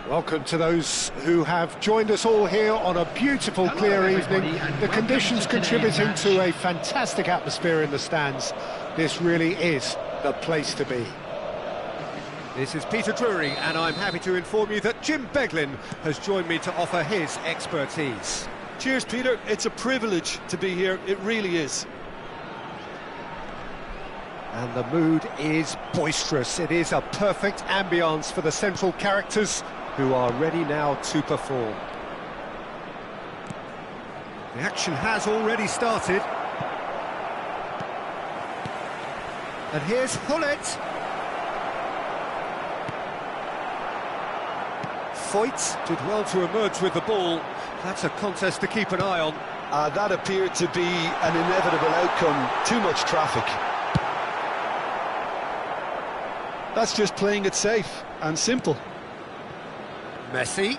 Welcome to those who have joined us all here on a beautiful, clear evening. The conditions contributing to a fantastic atmosphere in the stands. This really is the place to be. This is Peter Drury, and I'm happy to inform you that Jim Beglin has joined me to offer his expertise. Cheers, Peter. It's a privilege to be here. It really is. And the mood is boisterous. It is a perfect ambience for the central characters who are ready now to perform. The action has already started. And here's Hullet. Foyt did well to emerge with the ball. That's a contest to keep an eye on. That appeared to be an inevitable outcome. Too much traffic. That's just playing it safe and simple. Messi.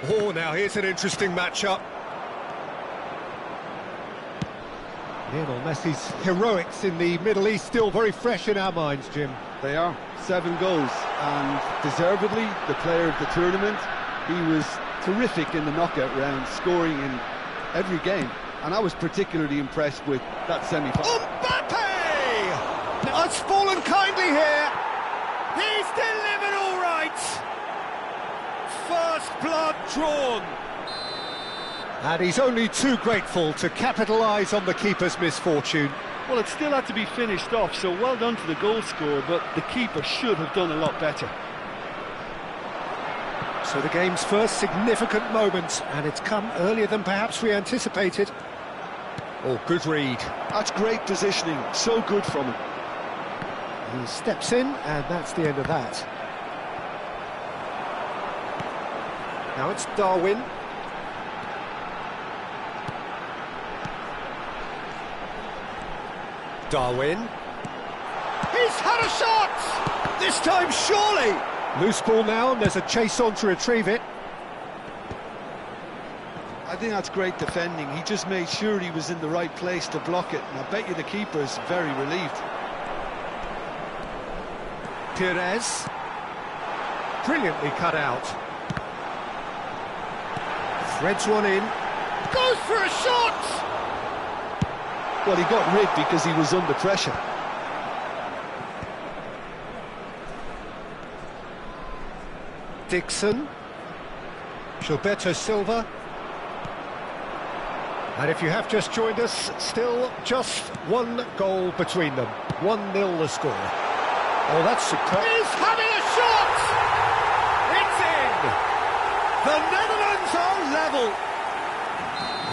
Oh, now here's an interesting matchup. Lionel Messi's heroics in the Middle East still very fresh in our minds, Jim. They are. 7 goals, and deservedly the player of the tournament. He was terrific in the knockout round, scoring in every game, and I was particularly impressed with that semi-final. Mbappe! Now it's fallen kindly here. He's delivered all right. First blood drawn. And he's only too grateful to capitalise on the keeper's misfortune. Well, it still had to be finished off, so well done to the goal scorer, but the keeper should have done a lot better. So the game's first significant moment, and it's come earlier than perhaps we anticipated. Oh, good read. That's great positioning, so good from him. He steps in, and that's the end of that. Now it's Darwin. Darwin. He's had a shot! This time, surely! Loose ball now, and there's a chase on to retrieve it. I think that's great defending. He just made sure he was in the right place to block it, and I bet you the keeper's very relieved. Perez. Brilliantly cut out. Threads one in. Goes for a shot! Well, he got rid because he was under pressure. Dixon. Gilberto Silva. And if you have just joined us, still just 1 goal between them. 1-0 the score. Oh, that's superb. He's having a shot! It's in! The Netherlands are level.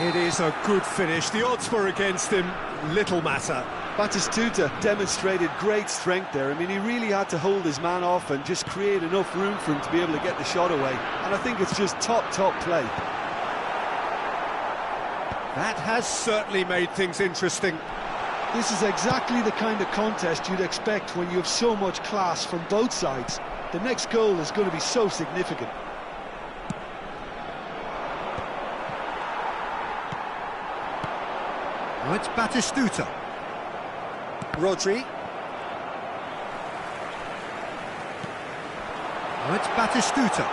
It is a good finish. The odds were against him. Little matter. Batistuta demonstrated great strength there. I mean, he really had to hold his man off and just create enough room for him to be able to get the shot away. And I think it's just top play. That has certainly made things interesting. This is exactly the kind of contest you'd expect when you have so much class from both sides. The next goal is going to be so significant. Now it's Batistuta. Rodri. Now it's Batistuta.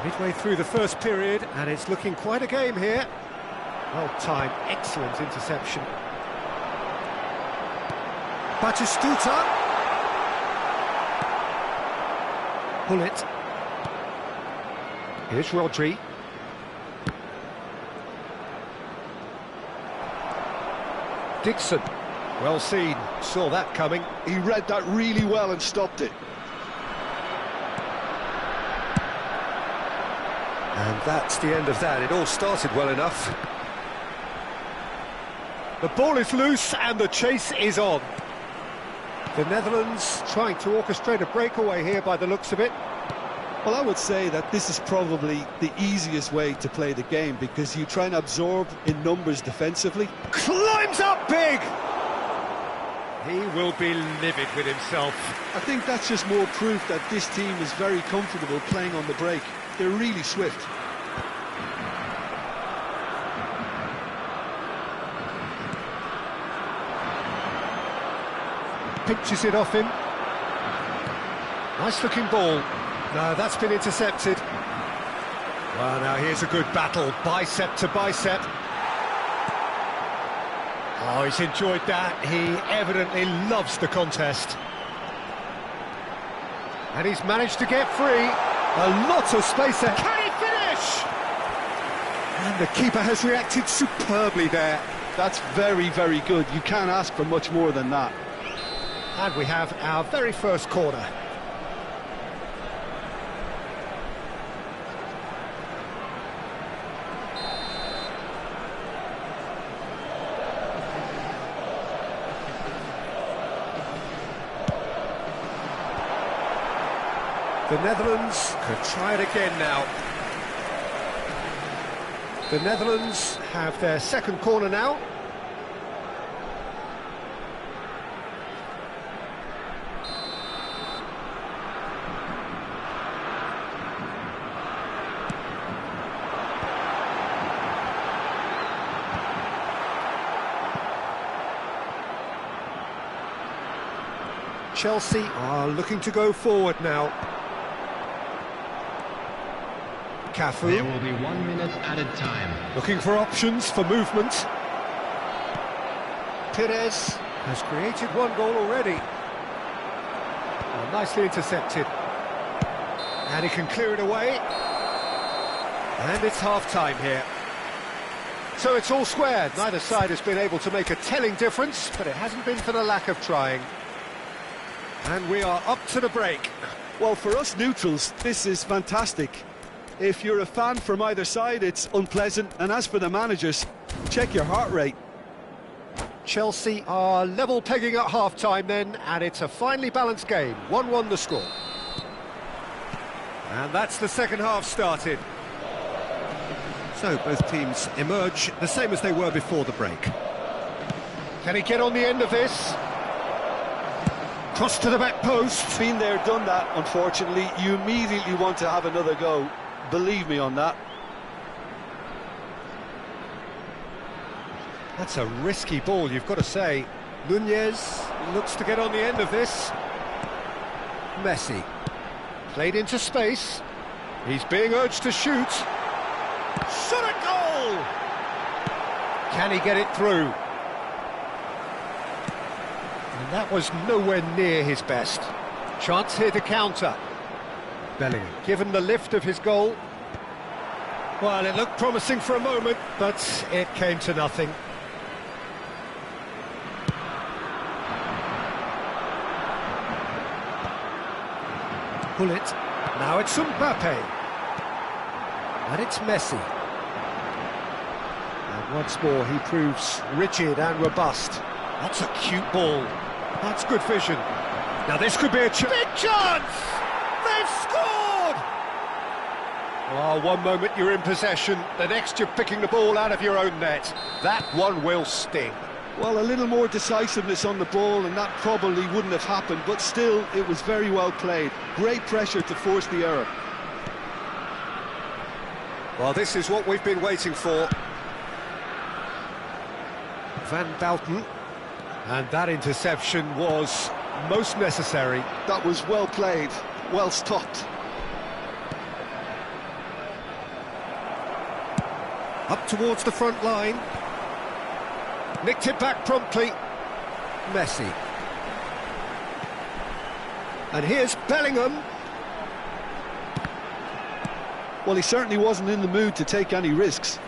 Midway through the first period, and it's looking quite a game here. Well timed, excellent interception. Batistuta. Hullet. Here's Rodri. Dixon. Well seen, saw that coming. He read that really well and stopped it. And that's the end of that. It all started well enough. The ball is loose and the chase is on. The Netherlands trying to orchestrate a breakaway here by the looks of it. Well, I would say that this is probably the easiest way to play the game because you try and absorb in numbers defensively. Climbs up big! He will be livid with himself. I think that's just more proof that this team is very comfortable playing on the break. They're really swift. Pinches it off him. Nice looking ball. No, that's been intercepted. Well, now here's a good battle, bicep to bicep. Oh, he's enjoyed that. He evidently loves the contest. And he's managed to get free. A lot of space there. Can he finish? And the keeper has reacted superbly there. That's very, very good. You can't ask for much more than that. And we have our very first corner. The Netherlands could try it again now. The Netherlands have their second corner now. Chelsea are looking to go forward now. Cafu. There will be 1 minute added time. Looking for options for movement. Perez has created one goal already. Oh, nicely intercepted. And he can clear it away. And it's half-time here. So it's all squared. Neither side has been able to make a telling difference, but it hasn't been for the lack of trying. And we are up to the break. Well, for us neutrals, this is fantastic. If you're a fan from either side, it's unpleasant. And as for the managers, check your heart rate. Chelsea are level pegging at half-time then, and it's a finely balanced game. 1-1 the score. And that's the second half started. So both teams emerge the same as they were before the break. Can he get on the end of this? Cross to the back post. Been there, done that, unfortunately. You immediately want to have another go. Believe me on that. That's a risky ball, you've got to say. Nunez looks to get on the end of this. Messi. Played into space. He's being urged to shoot. Shot a goal! Can he get it through? And that was nowhere near his best. Chance here to counter. Bellingham given the lift of his goal. Well, it looked promising for a moment, but it came to nothing. Bullet. Now it's Mbappe. And it's Messi. And once more he proves rigid and robust. That's a cute ball. That's good vision. Now this could be a big chance! They've scored! Oh, one moment you're in possession, the next you're picking the ball out of your own net. That one will sting. Well, a little more decisiveness on the ball and that probably wouldn't have happened, but still, it was very well played. Great pressure to force the error. Well, this is what we've been waiting for. Van Belten. And that interception was most necessary. That was well played, well stopped. Up towards the front line. Nicked it back promptly. Messi. And here's Bellingham. Well, he certainly wasn't in the mood to take any risks.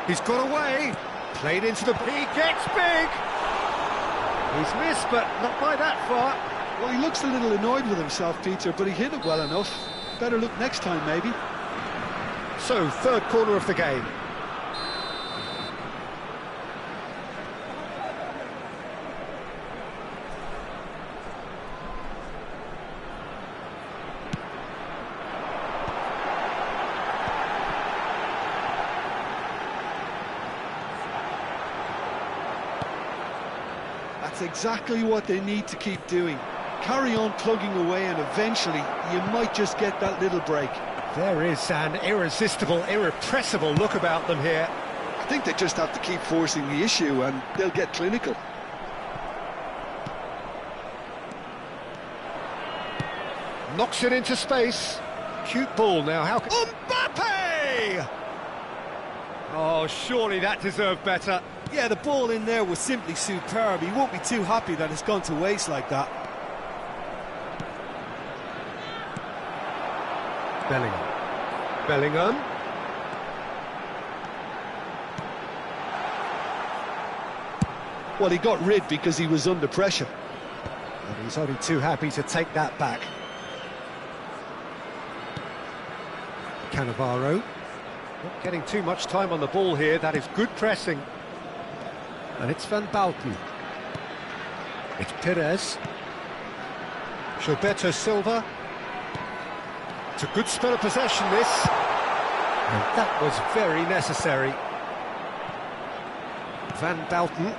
He's got away. Played into the... He gets big! He's missed, but not by that far. Well, he looks a little annoyed with himself, Peter, but he hit it well enough. Better look next time, maybe. So, third corner of the game. That's exactly what they need to keep doing. Carry on plugging away and eventually you might just get that little break. There is an irresistible, irrepressible look about them here. I think they just have to keep forcing the issue and they'll get clinical. Knocks it into space. Cute ball now. How can... Mbappe! Oh, surely that deserved better. Yeah, the ball in there was simply superb. He won't be too happy that it's gone to waste like that. Bellingham. Well, he got rid because he was under pressure. And he's only too happy to take that back. Cannavaro. Not getting too much time on the ball here. That is good pressing. And it's Van Bauten. It's Perez. Gilberto Silva. It's a good spell of possession, this. And that was very necessary. Van Bauten.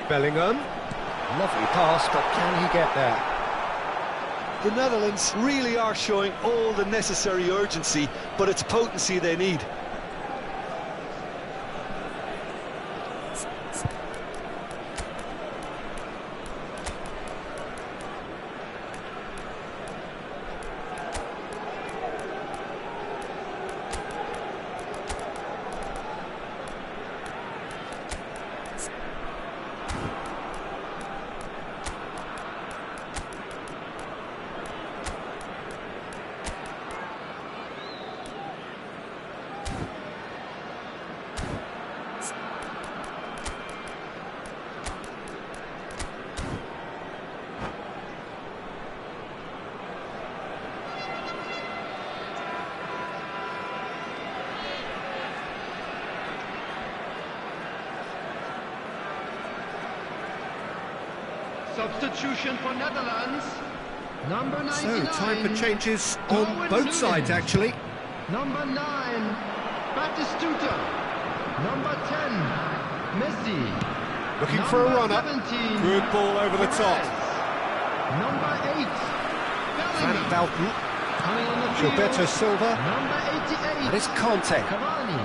Bellingham. Lovely pass, but can he get there? The Netherlands really are showing all the necessary urgency, but it's potency they need. Substitution for Netherlands. Number 99. So, time for changes on both sides, actually. Number 9, Batistuta. Number 10, Messi. Looking for a runner. 17, Good ball over the top. Number 8, Van Bellingham. Bauten. Coming on the field. Gilberto Silva. Number 88, And it's Kante. Cavani.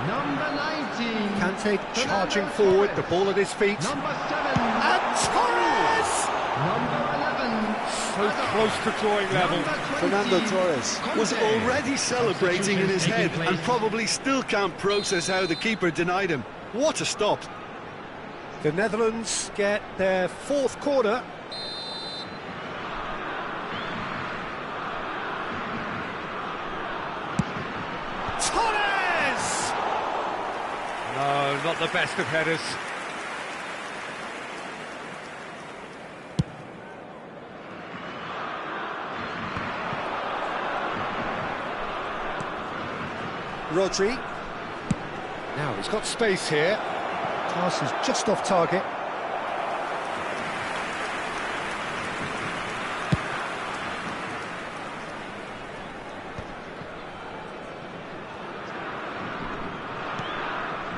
Number 19, Kante charging forward, the ball at his feet. Number 7, And Torres! Number 11, So close to drawing level. Number 20, Fernando Torres was Conte. already celebrating in his head and probably still can't process how the keeper denied him. What a stop. The Netherlands get their fourth corner. Torres! No, not the best of headers. Rodri. Now he's got space here. Pass is just off target.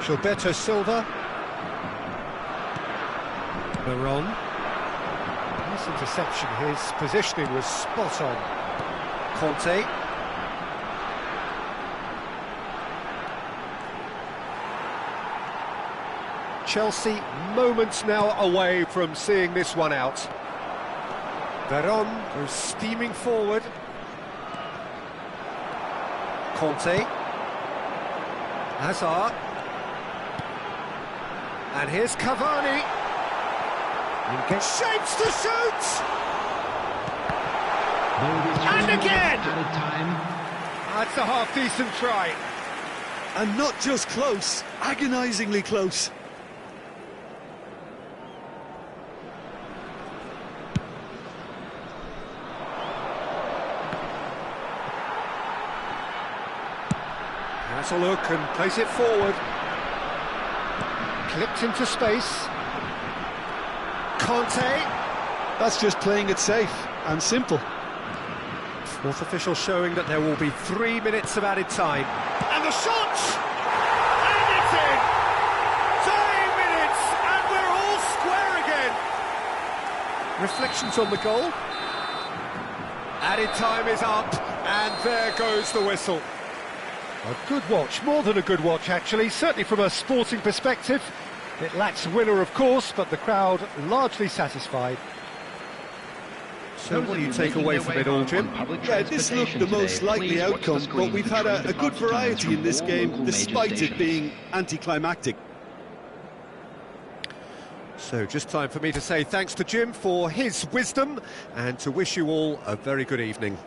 Gilberto Silva. Veron. Nice interception. His positioning was spot on. Conte. Chelsea moments now away from seeing this one out. Veron goes steaming forward. Conte. Hazard. And here's Cavani. He gets shapes to shoot! And again! Added time. That's a half-decent try. And not just close, agonisingly close. Has a look and plays it forward. Clipped into space. Conte. That's just playing it safe and simple. Fourth official showing that there will be 3 minutes of added time. And the shot! And it's in! 3 minutes and we're all square again! Reflections on the goal. Added time is up and there goes the whistle. A good watch, more than a good watch actually, certainly from a sporting perspective. It lacks a winner of course, but the crowd largely satisfied. So what do you take away from it all, Jim? Yeah, this looked the most likely outcome, but we've had a good variety in this game, despite it being anticlimactic. So just time for me to say thanks to Jim for his wisdom and to wish you all a very good evening.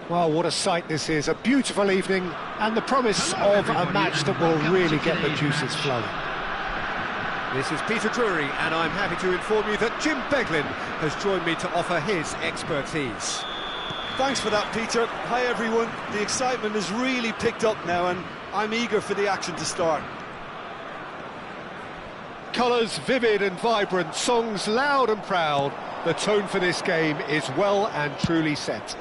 Well, what a sight this is, a beautiful evening and the promise of a match that will really get the juices flowing. This is Peter Drury, and I'm happy to inform you that Jim Beglin has joined me to offer his expertise. Thanks for that, Peter. Hi, everyone. The excitement has really picked up now, and I'm eager for the action to start. Colours vivid and vibrant, songs loud and proud. The tone for this game is well and truly set.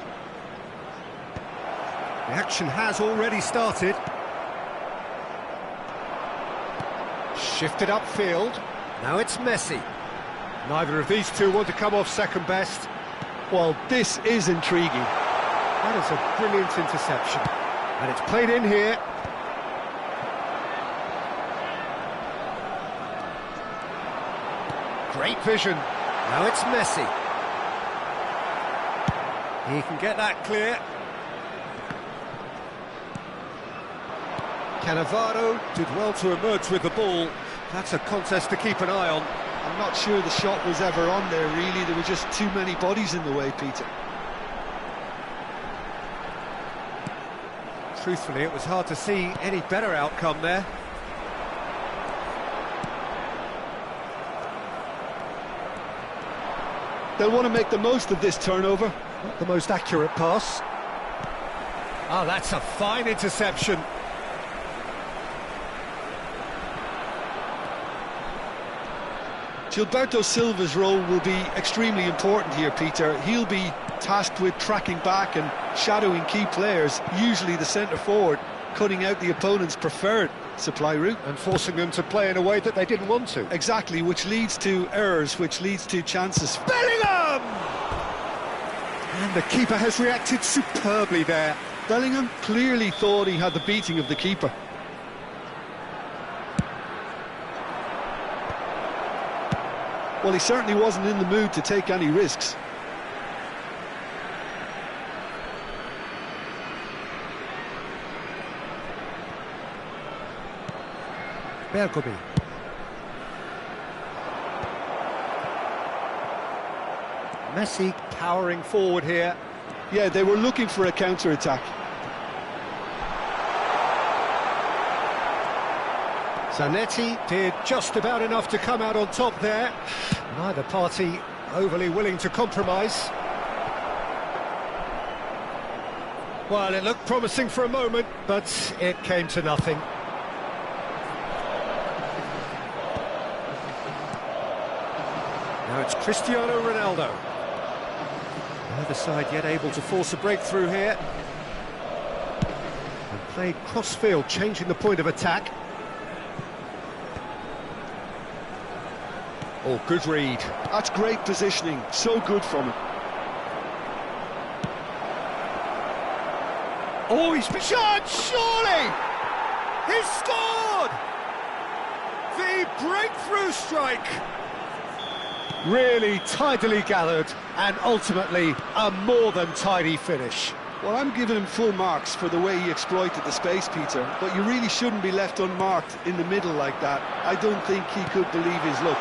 The action has already started. Shifted upfield. Now it's Messi. Neither of these two want to come off second best. Well, this is intriguing. That is a brilliant interception. And it's played in here. Great vision. Now it's Messi. He can get that clear. Cannavaro did well to emerge with the ball. That's a contest to keep an eye on. I'm not sure the shot was ever on there, really. There were just too many bodies in the way, Peter. Truthfully, it was hard to see any better outcome there. They'll want to make the most of this turnover. Not the most accurate pass. Oh, that's a fine interception. Gilberto Silva's role will be extremely important here, Peter. He'll be tasked with tracking back and shadowing key players, usually the centre-forward, cutting out the opponent's preferred supply route. And forcing them to play in a way that they didn't want to. Exactly, which leads to errors, which leads to chances. Bellingham! And the keeper has reacted superbly there. Bellingham clearly thought he had the beating of the keeper. Well, he certainly wasn't in the mood to take any risks. Bergomi. Messi powering forward here. Yeah, they were looking for a counter-attack. Zanetti did just about enough to come out on top there. Neither party overly willing to compromise. Well, it looked promising for a moment, but it came to nothing. Now it's Cristiano Ronaldo. Neither side yet able to force a breakthrough here. And played cross-field, changing the point of attack. Oh, good read. That's great positioning, so good from him. Oh, he's been shot, surely! He's scored! The breakthrough strike! Really tidily gathered, and ultimately a more than tidy finish. Well, I'm giving him full marks for the way he exploited the space, Peter, but you really shouldn't be left unmarked in the middle like that. I don't think he could believe his luck.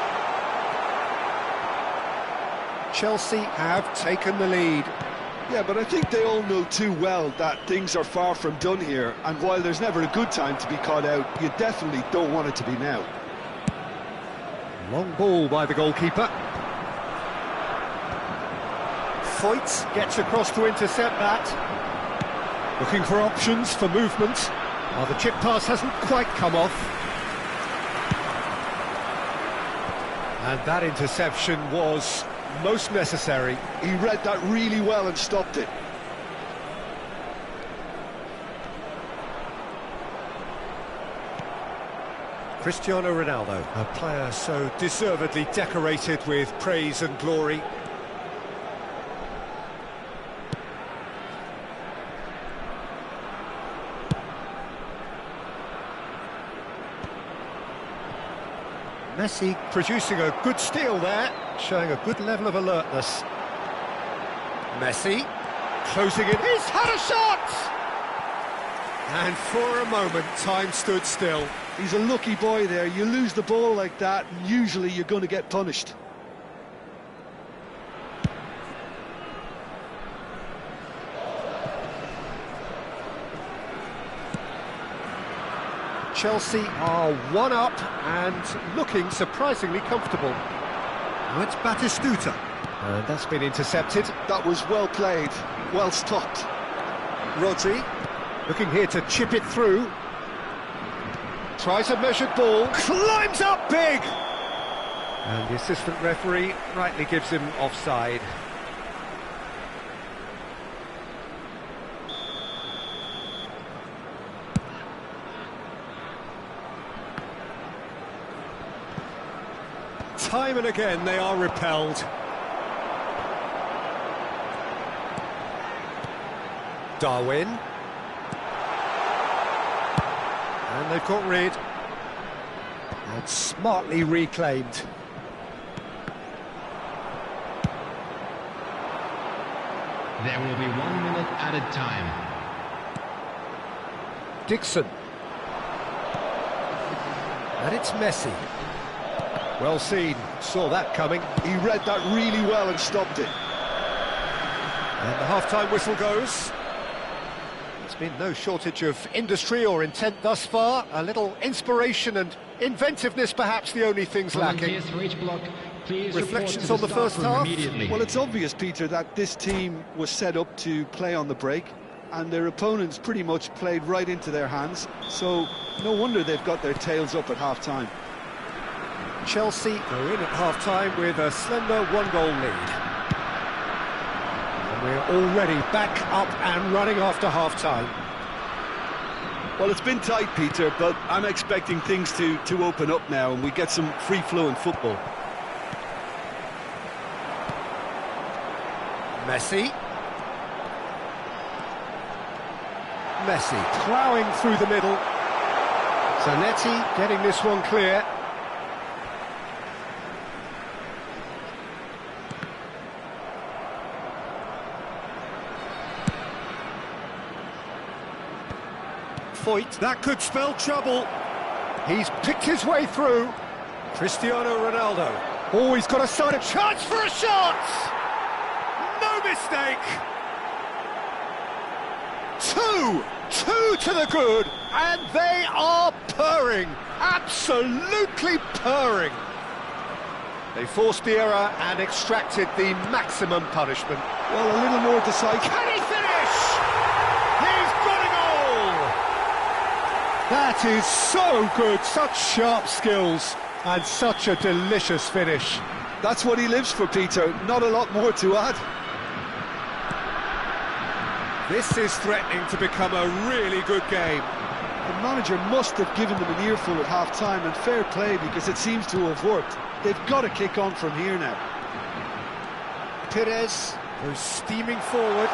Chelsea have taken the lead. Yeah, but I think they all know too well that things are far from done here, and while there's never a good time to be caught out, you definitely don't want it to be now. Long ball by the goalkeeper. Foyt gets across to intercept that. Looking for options for movement. Well, the chip pass hasn't quite come off. And that interception was most necessary. He read that really well and stopped it. Cristiano Ronaldo, a player so deservedly decorated with praise and glory. Messi producing a good steal there, showing a good level of alertness. Messi closing in. He's had a shot! And for a moment, time stood still. He's a lucky boy there. You lose the ball like that, and usually you're going to get punished. Chelsea are one up and looking surprisingly comfortable. Now it's Batistuta. And that's been intercepted. That was well played, well stopped. Rodri looking here to chip it through. Tries a measured ball, climbs up big! And the assistant referee rightly gives him offside. Time and again they are repelled. Darwin. And they've got rid. And smartly reclaimed. There will be 1 minute added time. Dixon. And it's Messi. Well seen, saw that coming. He read that really well and stopped it. And the half-time whistle goes. There's been no shortage of industry or intent thus far. A little inspiration and inventiveness, perhaps the only things lacking. Volunteers for each block, Please Reflections report to on the first staff room half? immediately. Well, it's obvious, Peter, that this team was set up to play on the break, and their opponents pretty much played right into their hands, so no wonder they've got their tails up at half-time. Chelsea go in at half-time with a slender one-goal lead. And we're already back up and running after half-time. Well, it's been tight, Peter, but I'm expecting things to open up now and we get some free-flowing football. Messi ploughing through the middle. Zanetti getting this one clear. Foyt, that could spell trouble. He's picked his way through. Cristiano Ronaldo. Oh, he's got a side of chance for a shot! No mistake! Two to the good, and they are purring, absolutely purring. They forced the error and extracted the maximum punishment. Well, a little more decisive. Can he finish? He's got a goal! That is so good, such sharp skills, and such a delicious finish. That's what he lives for, Peter, not a lot more to add. This is threatening to become a really good game. The manager must have given them an earful at half-time, and fair play because it seems to have worked. They've got to kick on from here now. Perez goes steaming forward.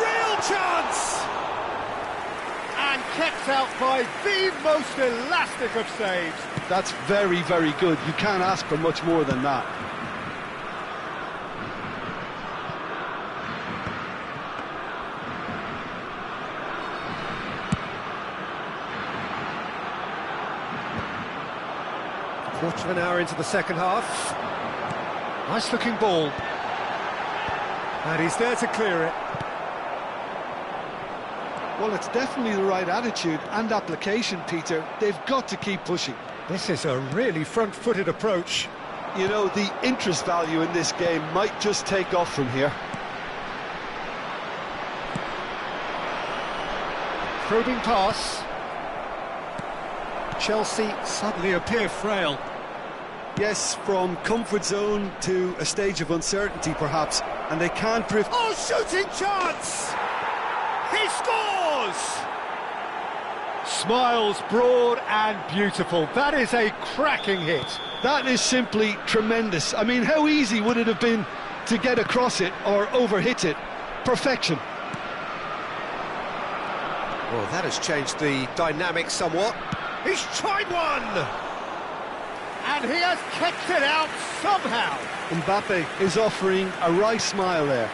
Real chance! And kept out by the most elastic of saves. That's very, very good. You can't ask for much more than that. Quarter of an hour into the second half. Nice looking ball. And he's there to clear it. Well, it's definitely the right attitude and application, Peter. They've got to keep pushing. This is a really front-footed approach. You know, the interest value in this game might just take off from here. Probing pass. Chelsea suddenly appear frail. Yes, from comfort zone to a stage of uncertainty, perhaps, and they can't drift. Oh, shooting chance! He scores! Smiles broad and beautiful. That is a cracking hit. That is simply tremendous. I mean, how easy would it have been to get across it or overhit it? Perfection. Well, that has changed the dynamic somewhat. He's tried one! And he has kicked it out somehow. Mbappe is offering a wry smile there.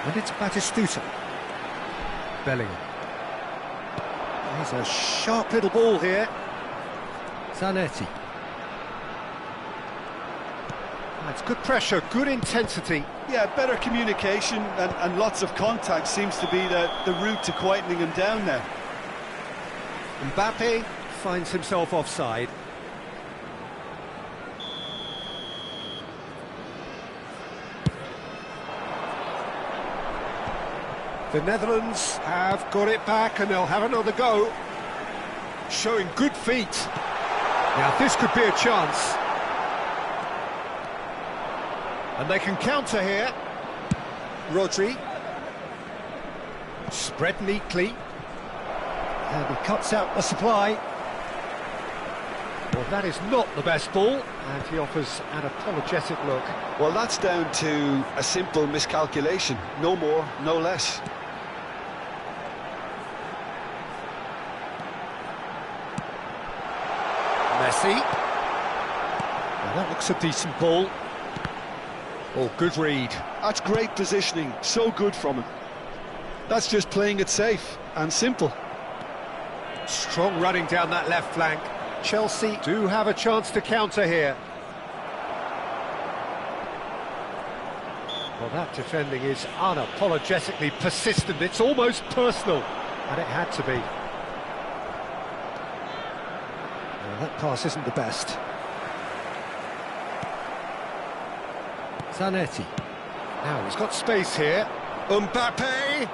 And it's Batistuta. Bellingham. He's a sharp little ball here. Zanetti. That's good pressure, good intensity. Yeah, better communication and lots of contact seems to be the route to quietening him down now. Mbappe finds himself offside. The Netherlands have got it back and they'll have another go. Showing good feet. Now this could be a chance. And they can counter here. Rodri. Spread neatly. And he cuts out the supply. Well, that is not the best ball. And he offers an apologetic look. Well, that's down to a simple miscalculation. No more, no less. Messi. Well, that looks a decent ball. Oh, good read. That's great positioning, so good from him. That's just playing it safe and simple. Strong running down that left flank. Chelsea do have a chance to counter here. Well, that defending is unapologetically persistent. It's almost personal, and it had to be. Well, that pass isn't the best. Zanetti. Now he's got space here. Mbappe!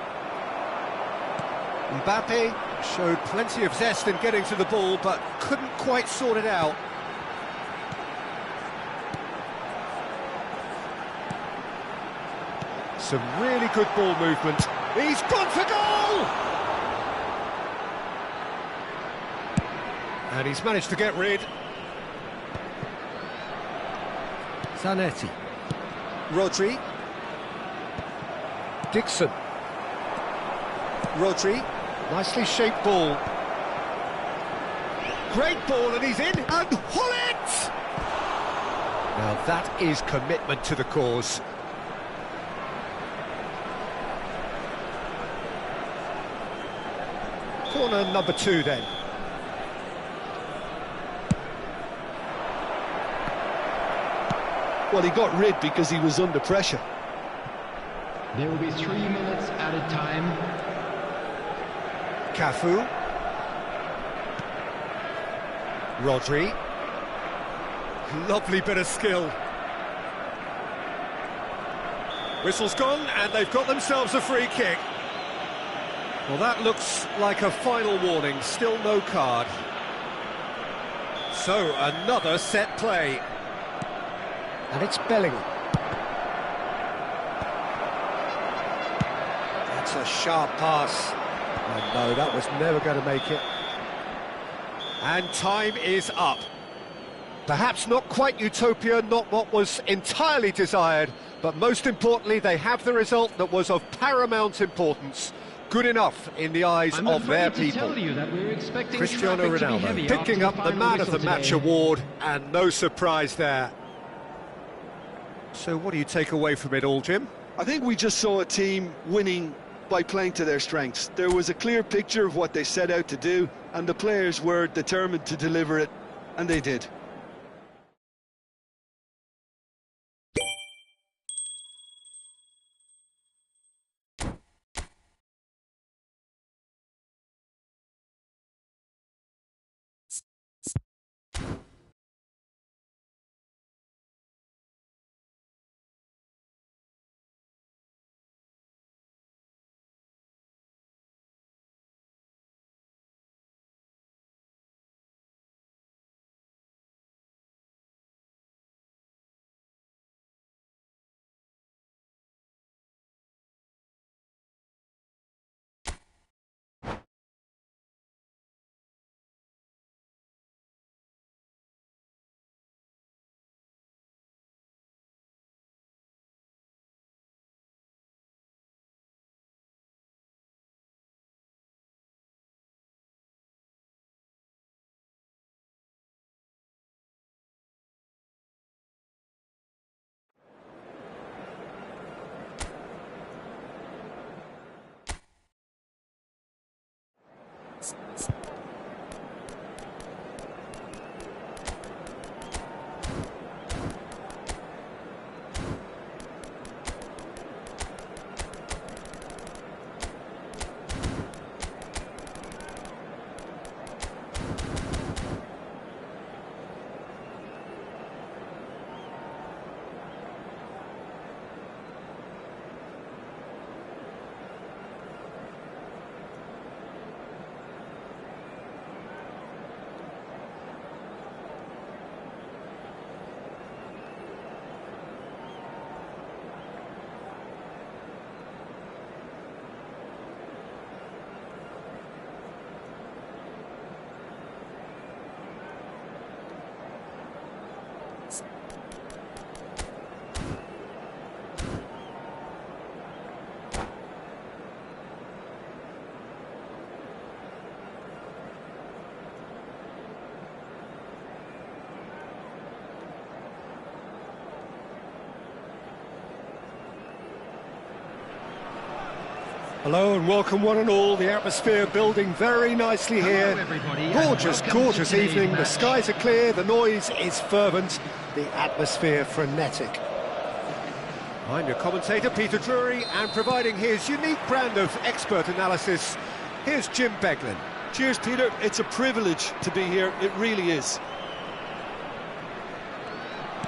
Mbappe showed plenty of zest in getting to the ball, but couldn't quite sort it out. Some really good ball movement. He's gone for goal! And he's managed to get rid. Zanetti. Rodri. Dixon. Rodri. Nicely shaped ball. Great ball, and he's in. And Hullet! Now that is commitment to the cause. Corner number 2 then. Well, he got rid because he was under pressure. There will be 3 minutes at a time. Cafu. Rodri. Lovely bit of skill. Whistle's gone, and they've got themselves a free kick. Well, that looks like a final warning, still no card. So, another set play. And it's Bellingham. That's a sharp pass. Oh no, that was never going to make it. And time is up. Perhaps not quite utopia, not what was entirely desired, but most importantly, they have the result that was of paramount importance. Good enough in the eyes of their people. Cristiano Ronaldo picking up the Man of the Match award, and no surprise there. So what do you take away from it all, Jim? I think we just saw a team winning by playing to their strengths. There was a clear picture of what they set out to do, and the players were determined to deliver it, and they did. Hello and welcome one and all. The atmosphere building very nicely here. Gorgeous, gorgeous evening. The skies are clear, the noise is fervent, the atmosphere frenetic. I'm your commentator, Peter Drury, and providing his unique brand of expert analysis, here's Jim Beglin. Cheers, Peter. It's a privilege to be here. It really is.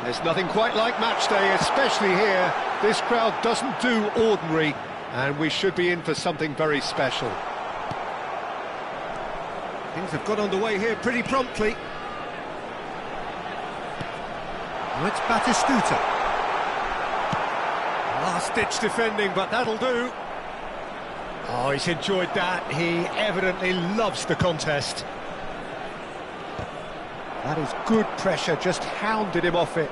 There's nothing quite like match day, especially here. This crowd doesn't do ordinary, and we should be in for something very special. Things have got underway here pretty promptly. Well, it's Batistuta. Last-ditch defending, but that'll do. Oh, he's enjoyed that. He evidently loves the contest. That is good pressure, just hounded him off it.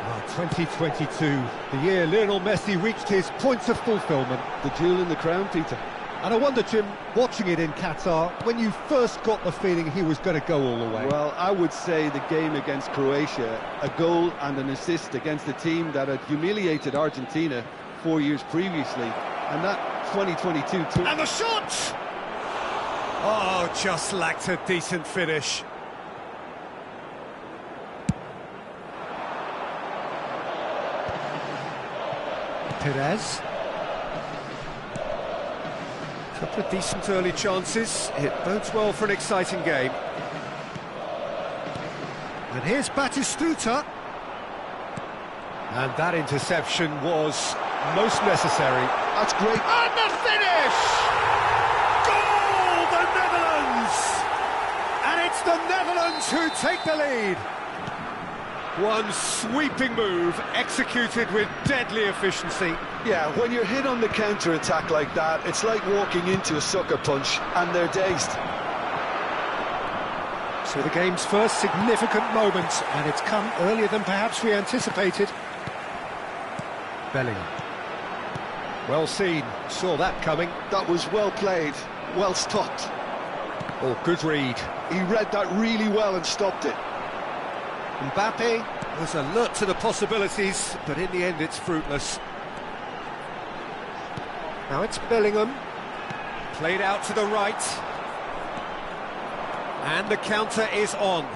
Oh, 2022, the year Lionel Messi reached his points of fulfilment. The jewel in the crown, Peter. And I wonder, Jim, watching it in Qatar, when you first got the feeling he was going to go all the way? Well, I would say the game against Croatia, a goal and an assist against a team that had humiliated Argentina 4 years previously, and that 2022 tour... And the shot! Oh, just lacked a decent finish. Perez. Couple of decent early chances. It bodes well for an exciting game. And here's Batistuta. And that interception was most necessary. That's great. And the finish! Goal, the Netherlands! And it's the Netherlands who take the lead. One sweeping move, executed with deadly efficiency. Yeah, when you're hit on the counter-attack like that, it's like walking into a sucker punch, and they're dazed. So the game's first significant moment, and it's come earlier than perhaps we anticipated. Bellingham. Well seen, saw that coming. That was well played, well stopped. Oh, good read. He read that really well and stopped it. Mbappe was alert to the possibilities, but in the end it's fruitless. Now it's Bellingham. Played out to the right. And the counter is on.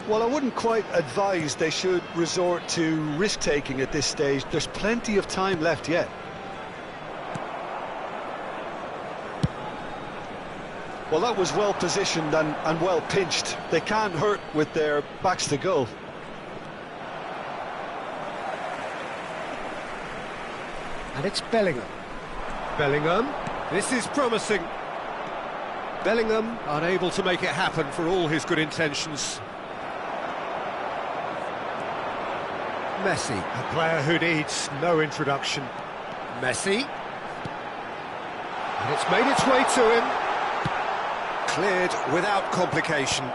Well, I wouldn't quite advise they should resort to risk-taking at this stage. There's plenty of time left yet. Well, that was well positioned and well pinched. They can't hurt with their backs to goal. And it's Bellingham. Bellingham, this is promising. Bellingham unable to make it happen for all his good intentions. Messi, a player who needs no introduction. Messi. And it's made its way to him. Cleared without complication.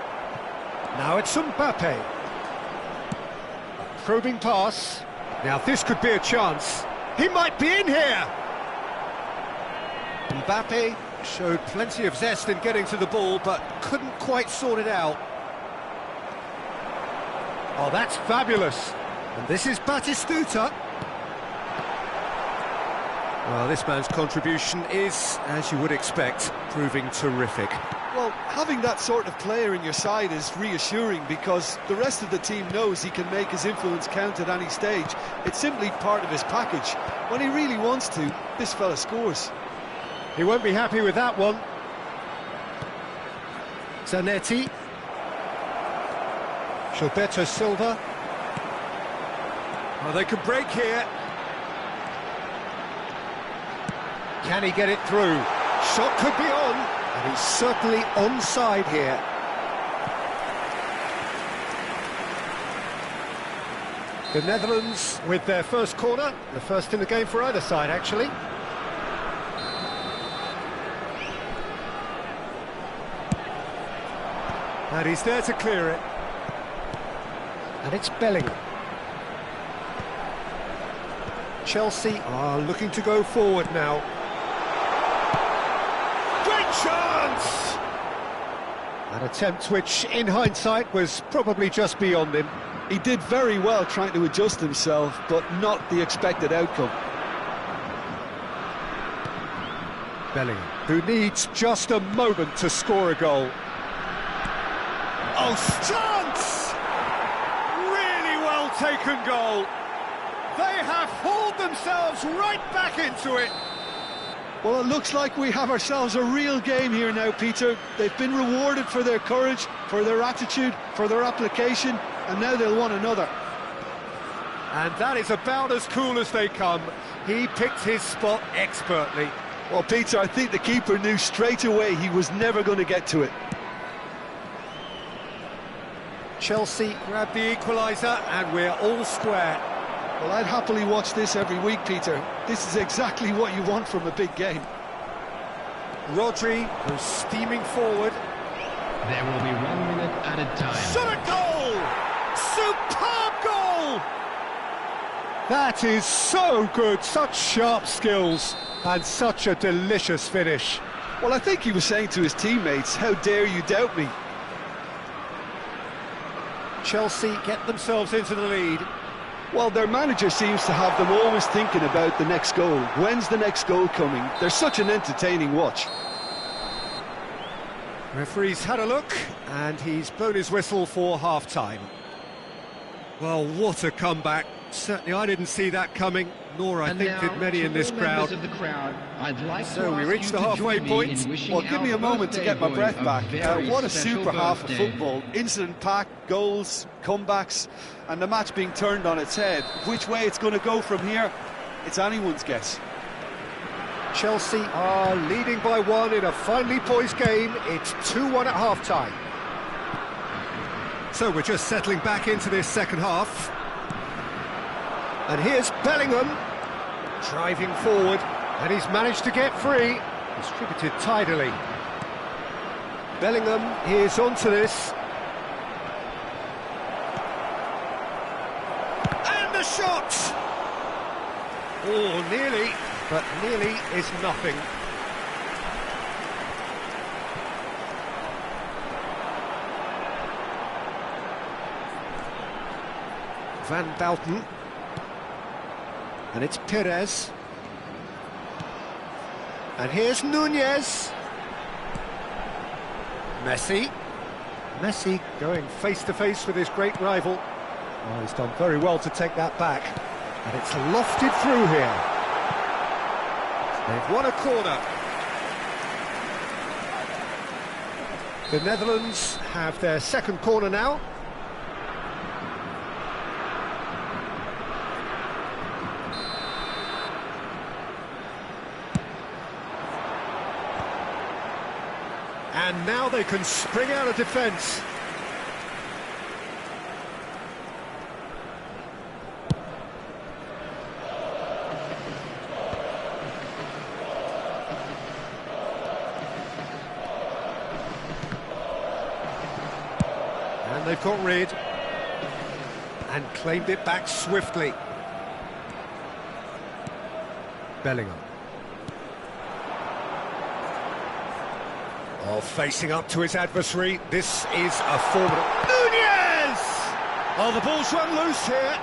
Now it's Mbappe. A probing pass. Now this could be a chance. He might be in here! Mbappe showed plenty of zest in getting to the ball, but couldn't quite sort it out. Oh, that's fabulous. And this is Batistuta. Well, this man's contribution is, as you would expect, proving terrific. Well, having that sort of player in your side is reassuring because the rest of the team knows he can make his influence count at any stage. It's simply part of his package. When he really wants to, this fella scores. He won't be happy with that one. Zanetti. Gilberto Silva. Well, they could break here. Can he get it through? Shot could be on, and he's certainly onside here. The Netherlands with their first corner, the first in the game for either side, actually. And he's there to clear it. And it's Bellingham. Chelsea are looking to go forward now. Great chance! An attempt which, in hindsight, was probably just beyond him. He did very well trying to adjust himself, but not the expected outcome. Bellingham, who needs just a moment to score a goal. Oh, chance! Really well taken goal. They have hauled themselves right back into it. Well, it looks like we have ourselves a real game here now, Peter. They've been rewarded for their courage, for their attitude, for their application, and now they'll want another. And that is about as cool as they come. He picked his spot expertly. Well, Peter, I think the keeper knew straight away he was never going to get to it. Chelsea grab the equaliser, and we're all square. Well, I'd happily watch this every week, Peter. This is exactly what you want from a big game. Rodri goes steaming forward. There will be 1 minute added time. Shot a goal! Superb goal! That is so good, such sharp skills, and such a delicious finish. Well, I think he was saying to his teammates, how dare you doubt me? Chelsea get themselves into the lead. Well, their manager seems to have them always thinking about the next goal. When's the next goal coming? They're such an entertaining watch. Referee's had a look, and he's blown his whistle for half-time. Well, what a comeback. Certainly I didn't see that coming, nor I think did many in this crowd. So we reached the halfway point. Well, give me a moment to get my breath back. What a super half of football. Incident-packed, goals, comebacks, and the match being turned on its head. Which way it's going to go from here, it's anyone's guess. Chelsea are leading by 1 in a finely poised game. It's 2-1 at half-time. So we're just settling back into this second half. And here's Bellingham, driving forward, and he's managed to get free, distributed tidily. Bellingham is onto this. And the shot! Oh, nearly, but nearly is nothing. Van Belten. And it's Perez. And here's Nunez. Messi. Messi going face-to-face with his great rival. Oh, he's done very well to take that back. And it's lofted through here. They've won a corner. The Netherlands have their second corner now. And now they can spring out of defence. And they've got rid and claimed it back swiftly. Bellingham. Oh, facing up to his adversary, this is a formidable... Nunez! Oh, the ball's run loose here.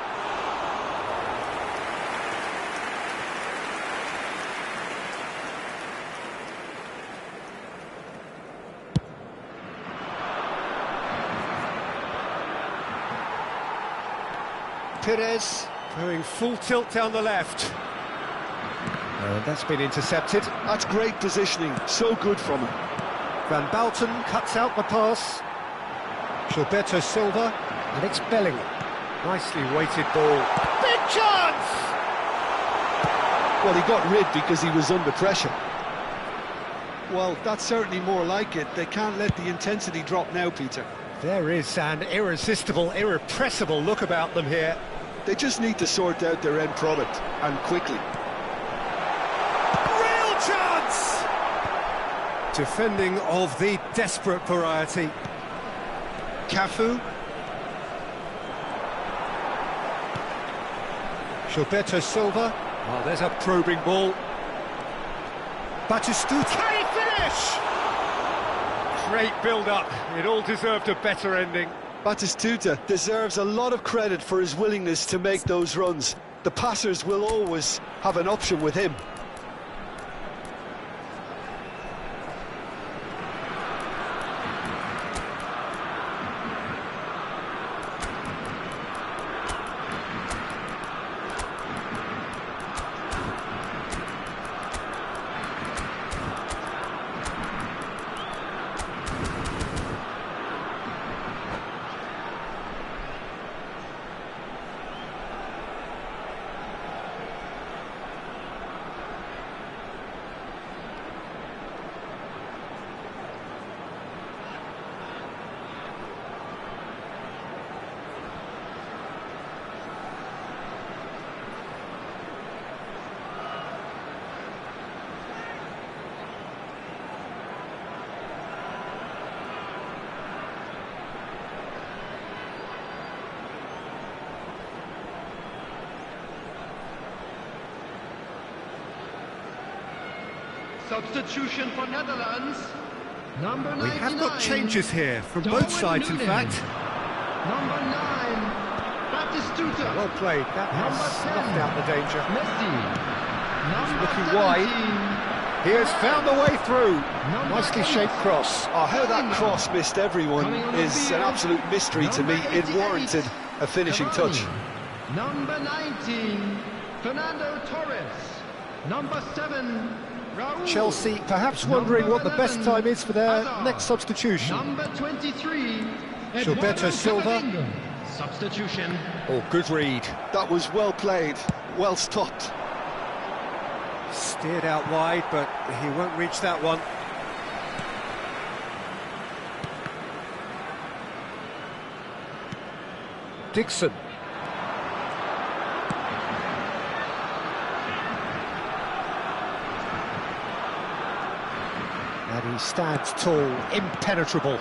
Perez going full tilt down the left. That's been intercepted. That's great positioning, so good from him. Van Belten cuts out the pass. Gilberto Silva, and it's Bellingham. Nicely weighted ball. Big chance! Well, he got rid because he was under pressure. Well, that's certainly more like it. They can't let the intensity drop now, Peter. There is an irresistible, irrepressible look about them here. They just need to sort out their end product, and quickly. Real chance! Defending of the desperate variety. Cafu. Gilberto Silva. Oh, there's a probing ball. Batistuta. Can he finish? Great build-up. It all deserved a better ending. Batistuta deserves a lot of credit for his willingness to make those runs. The passers will always have an option with him. Substitution for Netherlands. Number 99. We have got changes here from both sides, in fact. Number 9, Batistuta. Well played, that has snuffed out the danger. Messi. Number looking 17. wide. He has found the way through. Nicely shaped cross. Oh, how that cross missed everyone is an absolute mystery to me. It warranted a finishing touch. Number 19, Fernando Torres. Number 7, Raul. Chelsea perhaps wondering what the best time is for their next substitution. Number 23, Gilberto Silva. Substitution. Oh, good read. That was well played, well stopped. Steered out wide, but he won't reach that one. Dixon. And he stands tall, impenetrable.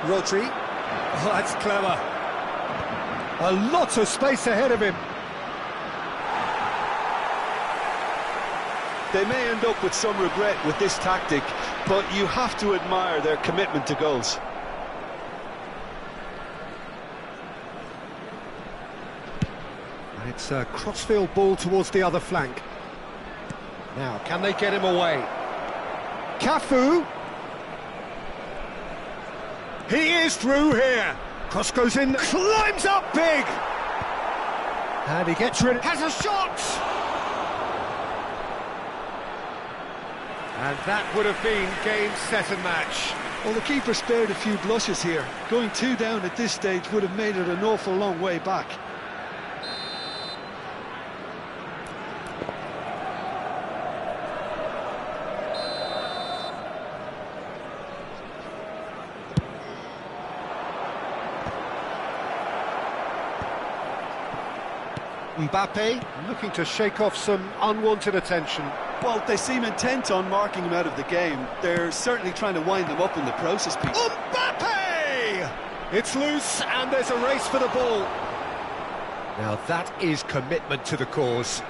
Rodri. Oh, that's clever. A lot of space ahead of him. They may end up with some regret with this tactic, but you have to admire their commitment to goals. And it's a crossfield ball towards the other flank. Now, can they get him away? Cafu. He is through here. Cross goes in, Climbs up big. and he gets rid of... Has a shot. And that would have been game, set and match. Well, the keeper spared a few blushes here. Going 2 down at this stage would have made it an awful long way back. Mbappe looking to shake off some unwanted attention. Well, they seem intent on marking him out of the game. They're certainly trying to wind him up in the process, Pete. Mbappe! It's loose and there's a race for the ball. Now that is commitment to the cause.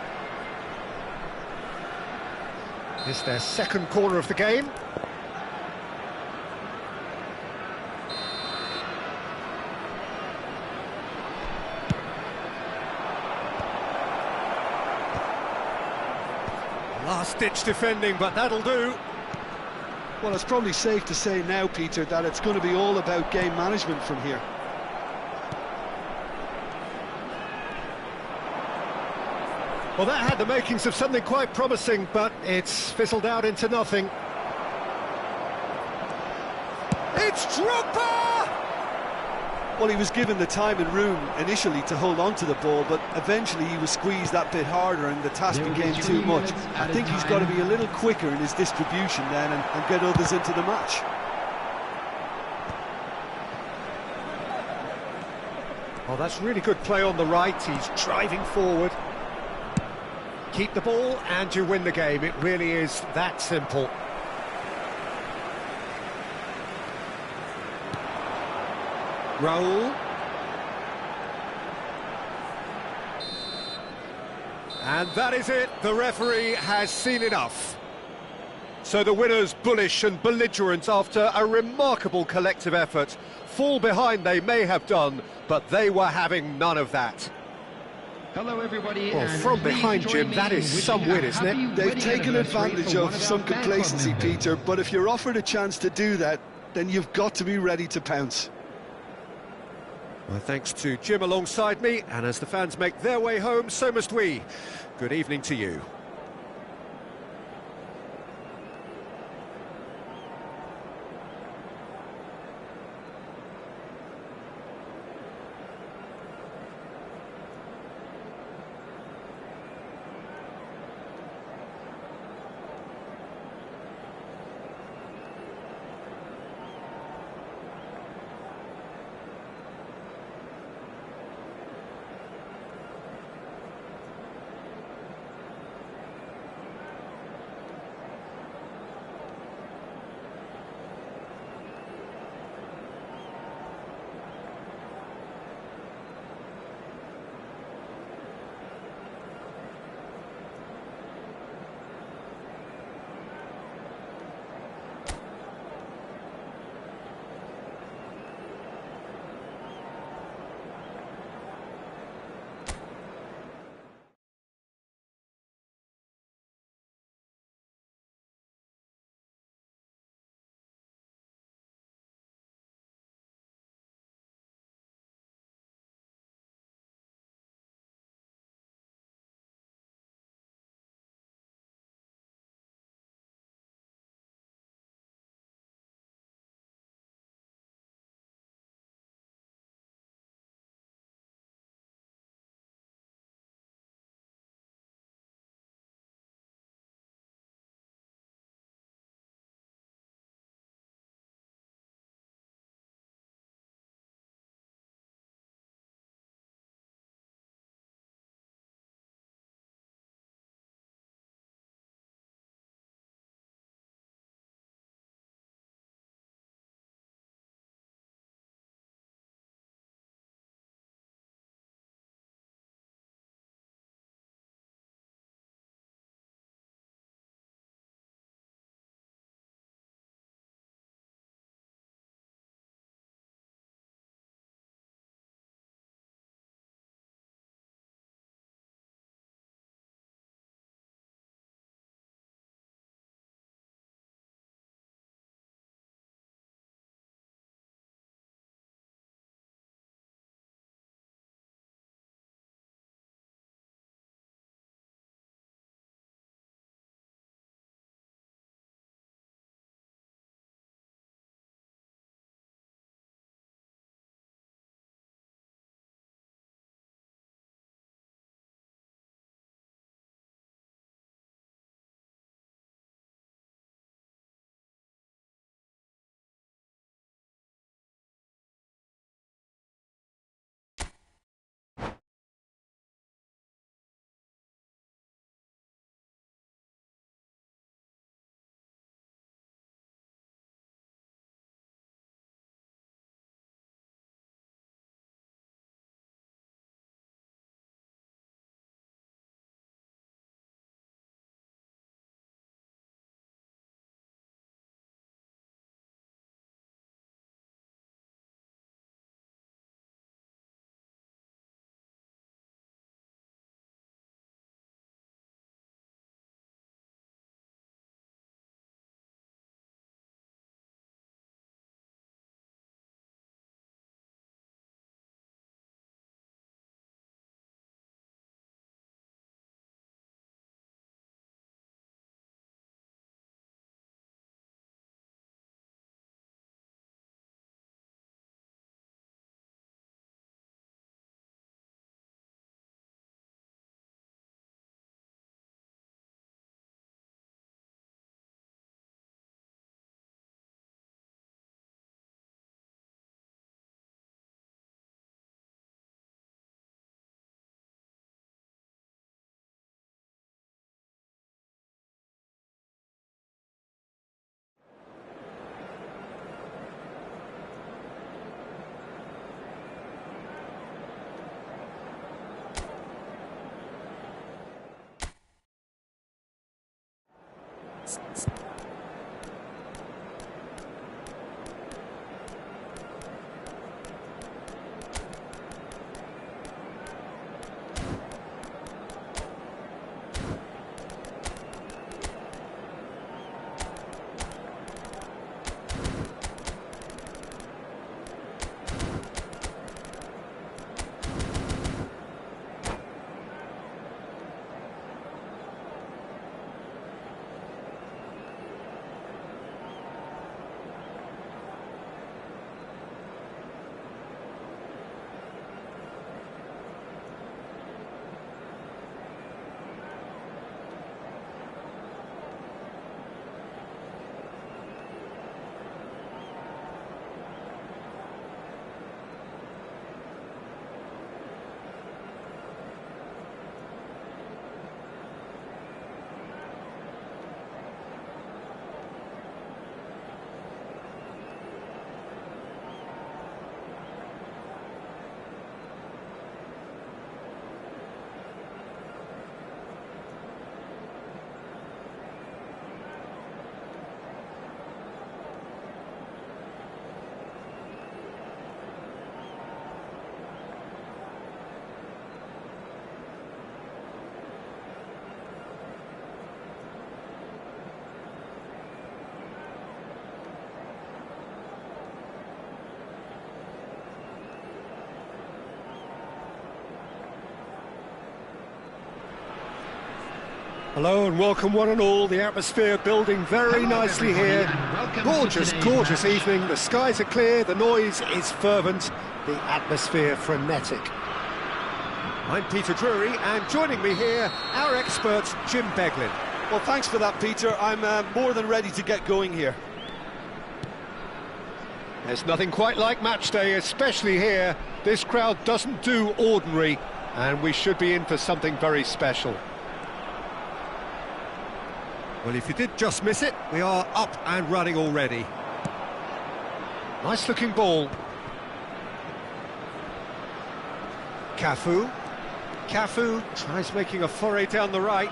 It's their second corner of the game. Last-ditch defending, but that'll do. Well, it's probably safe to say now, Peter, that it's going to be all about game management from here. Well, that had the makings of something quite promising, but it's fizzled out into nothing. It's Drogba! Well, he was given the time and room initially to hold on to the ball, but eventually he was squeezed that bit harder and the task became too much. I think he's got to be a little quicker in his distribution then and get others into the match. Oh, that's really good play on the right. He's driving forward. Keep the ball and you win the game. It really is that simple. Raul. And that is it. The referee has seen enough. So the winners, bullish and belligerent after a remarkable collective effort. Fall behind they may have done, but they were having none of that. Hello everybody. Well, from behind, Jim, that is some win, isn't it? They've taken advantage of some complacency, Peter, but if you're offered a chance to do that, then you've got to be ready to pounce. Well, thanks to Jim alongside me, and as the fans make their way home, so must we. Good evening to you. Hello and welcome one and all. The atmosphere building very nicely here. Gorgeous, gorgeous evening. The skies are clear, the noise is fervent, the atmosphere frenetic. I'm Peter Drury, and joining me here, our expert, Jim Beglin. Well, thanks for that, Peter. I'm more than ready to get going here. There's nothing quite like match day, especially here. This crowd doesn't do ordinary, and we should be in for something very special. Well, if you did just miss it, we are up and running already. Nice looking ball. Cafu tries making a foray down the right.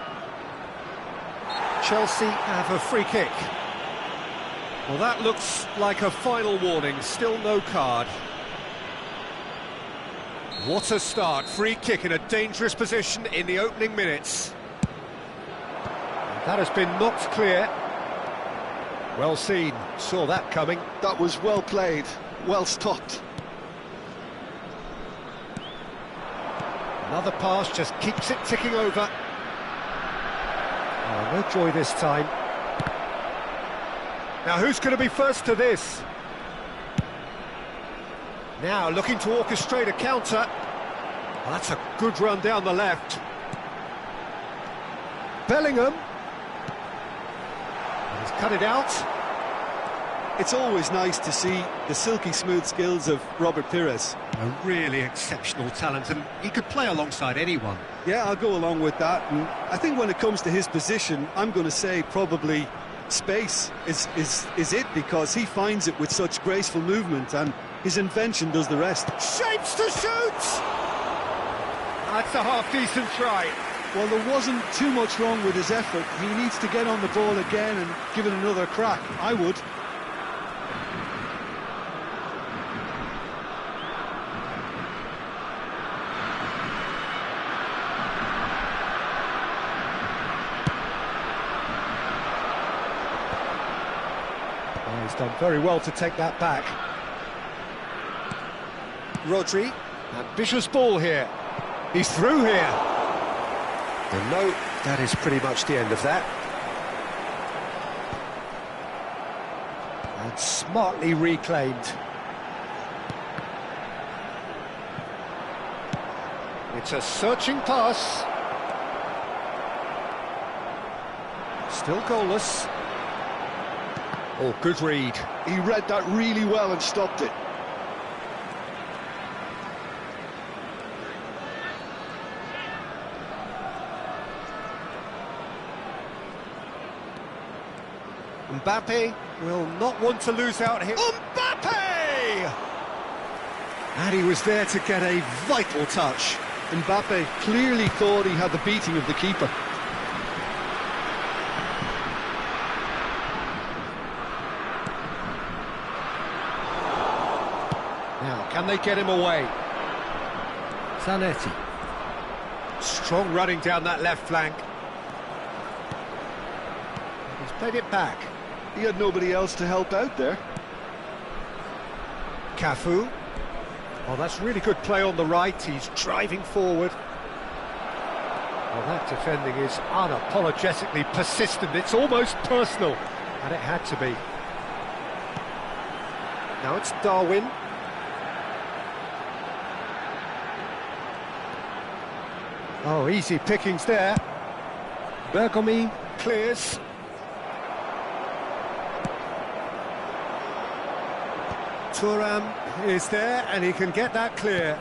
Chelsea have a free kick. Well, that looks like a final warning, still no card. What a start, free kick in a dangerous position in the opening minutes. That has been knocked clear. Well seen, saw that coming. That was well played, well stopped. Another pass just keeps it ticking over. Oh, no joy this time. Now who's going to be first to this? Now looking to orchestrate a counter. Well, that's a good run down the left. Bellingham. He's cut it out. It's always nice to see the silky smooth skills of Robert Pires. A really exceptional talent, and he could play alongside anyone. Yeah, I'll go along with that. And I think when it comes to his position, I'm going to say probably space is it, because he finds it with such graceful movement, and his invention does the rest. Shapes to shoot! That's a half-decent try. Well, there wasn't too much wrong with his effort. He needs to get on the ball again and give it another crack. I would. Oh, he's done very well to take that back. Rodri, ambitious ball here. He's through here. And no, that is pretty much the end of that. And smartly reclaimed. It's a searching pass. Still goalless. Oh, good read. He read that really well and stopped it. Mbappe will not want to lose out here. Mbappe! And he was there to get a vital touch. Mbappe clearly thought he had the beating of the keeper. Can they get him away? Zanetti. Strong running down that left flank. He's played it back. He had nobody else to help out there. Cafu. Oh, that's really good play on the right. He's driving forward. Well, that defending is unapologetically persistent. It's almost personal, and it had to be. Now it's Darwin. Oh, easy pickings there. Bergomi clears. Thuram is there, and he can get that clear.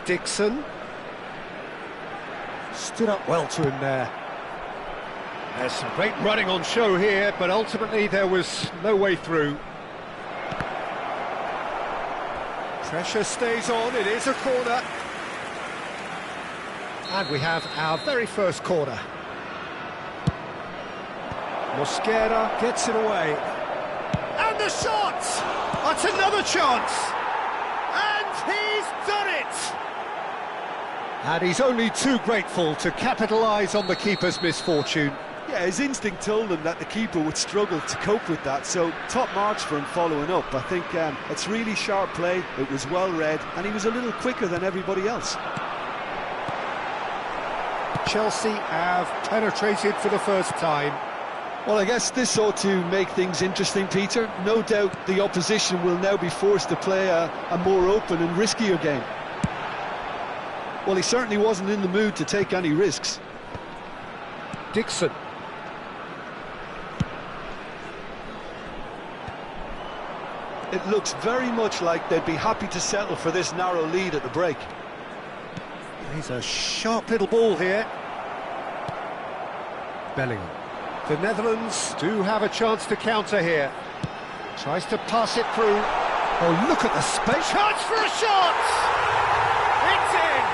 Dixon. Stood up well to him there. There's some great running on show here, but ultimately there was no way through. Pressure stays on, it is a corner. And we have our very first corner. Mosquera gets it away. And the shot! That's another chance! And he's done it! And he's only too grateful to capitalise on the keeper's misfortune. Yeah, his instinct told him that the keeper would struggle to cope with that, so top marks for him following up. I think it's really sharp play, it was well read, and he was a little quicker than everybody else. Chelsea have penetrated for the first time. Well, I guess this ought to make things interesting, Peter. No doubt the opposition will now be forced to play a more open and riskier game. Well, he certainly wasn't in the mood to take any risks. Dixon. It looks very much like they'd be happy to settle for this narrow lead at the break. He's a sharp little ball here. Bellingham. The Netherlands do have a chance to counter here. Tries to pass it through. Oh, look at the space. Chance for a shot! It's in!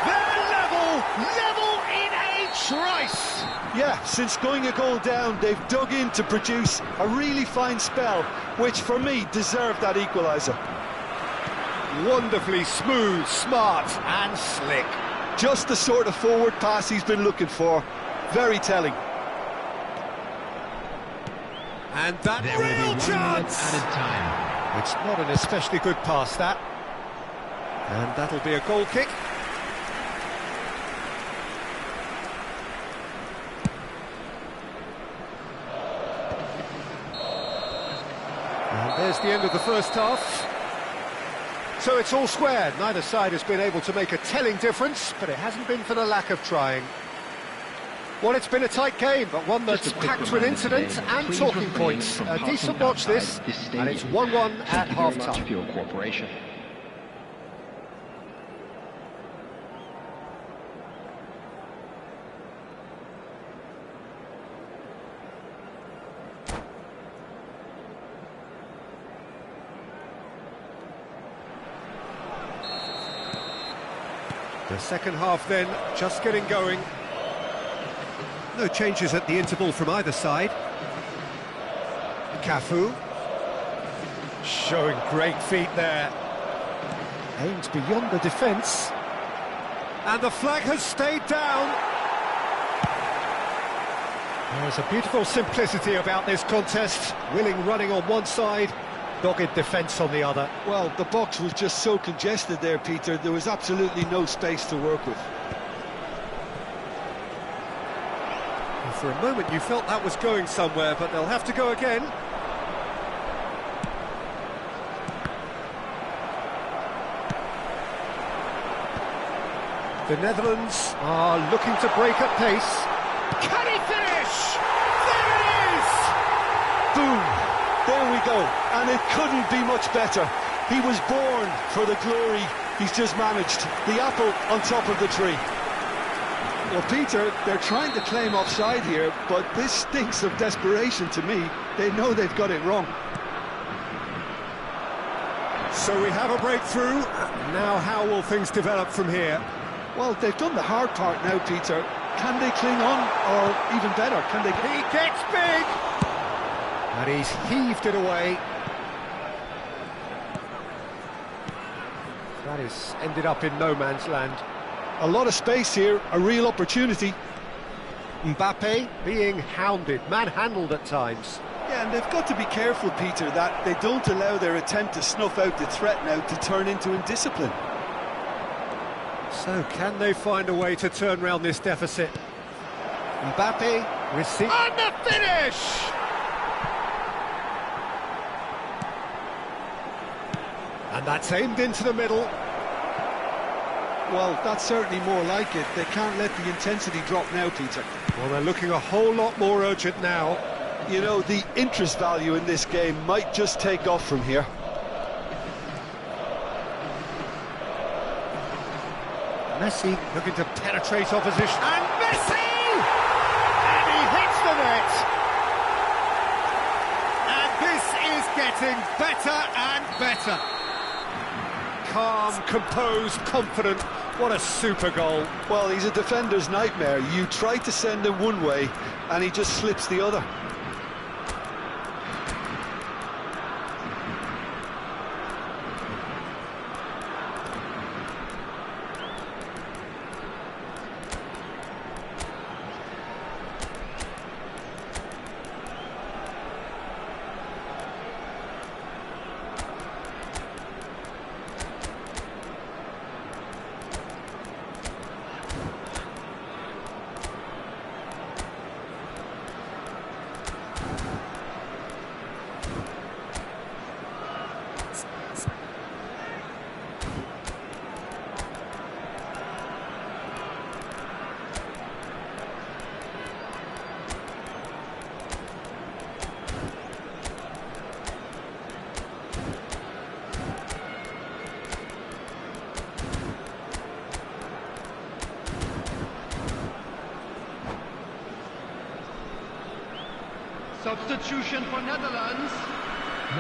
They're level in a trice! Yeah, since going a goal down, they've dug in to produce a really fine spell, which for me deserved that equaliser. Wonderfully smooth, smart and slick. Just the sort of forward pass he's been looking for. Very telling. And that There will be real 1 chance! minute added time. It's not an especially good pass, that. And that'll be a goal kick. And there's the end of the first half. So it's all square. Neither side has been able to make a telling difference, but it hasn't been for the lack of trying. Well, it's been a tight game, but one that's packed with incidents and talking points. A decent watch this, and it's 1-1 at half-time. For your cooperation. The second half then, just getting going. No changes at the interval from either side. Cafu. Showing great feet there. Aimed beyond the defence. And the flag has stayed down. There's a beautiful simplicity about this contest. Willing running on one side, dogged defence on the other. Well, the box was just so congested there, Peter. There was absolutely no space to work with. For a moment you felt that was going somewhere, but they'll have to go again. The Netherlands are looking to break at pace. Can he finish? There it is! Boom! There we go. And it couldn't be much better. He was born for the glory he's just managed. The apple on top of the tree. Well, Peter, they're trying to claim offside here, but this stinks of desperation to me. They know they've got it wrong. So we have a breakthrough. Now how will things develop from here? Well, they've done the hard part now, Peter. Can they cling on, or even better, can they... He gets big! And he's heaved it away. That is ended up in no man's land. A lot of space here, a real opportunity. Mbappe being hounded, manhandled at times. Yeah, and they've got to be careful, Peter, that they don't allow their attempt to snuff out the threat now to turn into indiscipline. So, can they find a way to turn around this deficit? Mbappe receives... And the finish! And that's aimed into the middle. Well, that's certainly more like it. They can't let the intensity drop now, Peter. Well, they're looking a whole lot more urgent now. You know, the interest value in this game might just take off from here. Messi looking to penetrate opposition. And Messi! And he hits the net! And this is getting better and better. Calm, composed, confident. What a super goal. Well, he's a defender's nightmare. You try to send him one way, and he just slips the other. Substitution for Netherlands,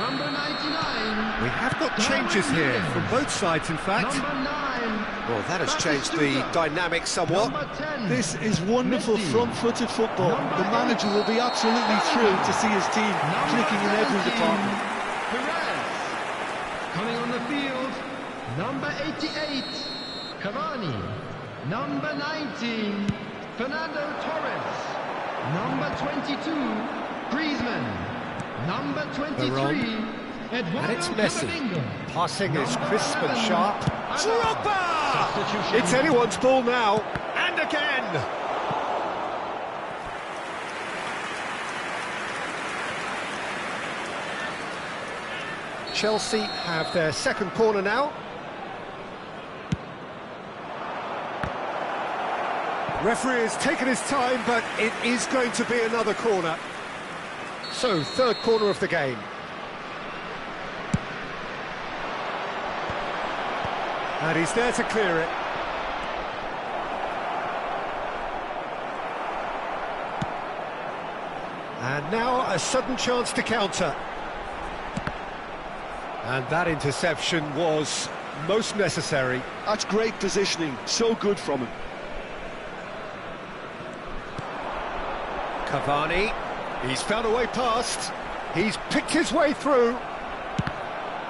number 99. We have got changes here from both sides, in fact. Number 9. Well, that has changed the dynamic somewhat. Number 10. This is wonderful front-footed football. The manager will be absolutely thrilled to see his team clicking in every department. Perez. Coming on the field, number 88, Cavani. Number 19, Fernando Torres. Number 22, Griezmann. Number 23, and it's Messi. Passing is crisp and sharp. Drogba! It's anyone's ball now. And again. Chelsea have their second corner now. Referee has taken his time, but it is going to be another corner. So, third corner of the game. And he's there to clear it. And now a sudden chance to counter. And that interception was most necessary. That's great positioning, so good from him. Cavani, he's found a way past. He's picked his way through.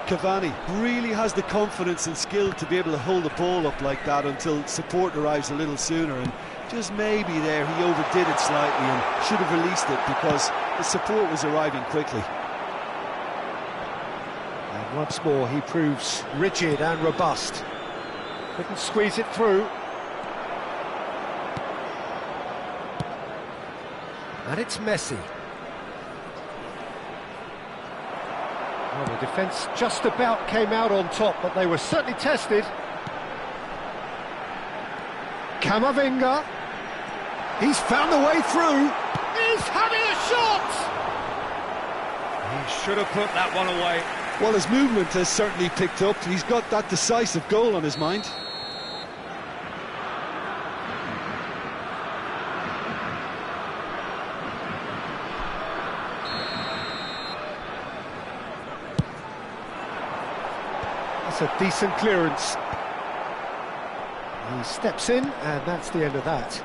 Cavani really has the confidence and skill to be able to hold the ball up like that until support arrives a little sooner, and just maybe there he overdid it slightly and should have released it because the support was arriving quickly. And once more he proves rigid and robust. Couldn't squeeze it through. And it's Messi. Well, the defence just about came out on top, but they were certainly tested. Camavinga. He's found a way through. He's having a shot! He should have put that one away. Well, his movement has certainly picked up. He's got that decisive goal on his mind. That's a decent clearance. He steps in, and that's the end of that.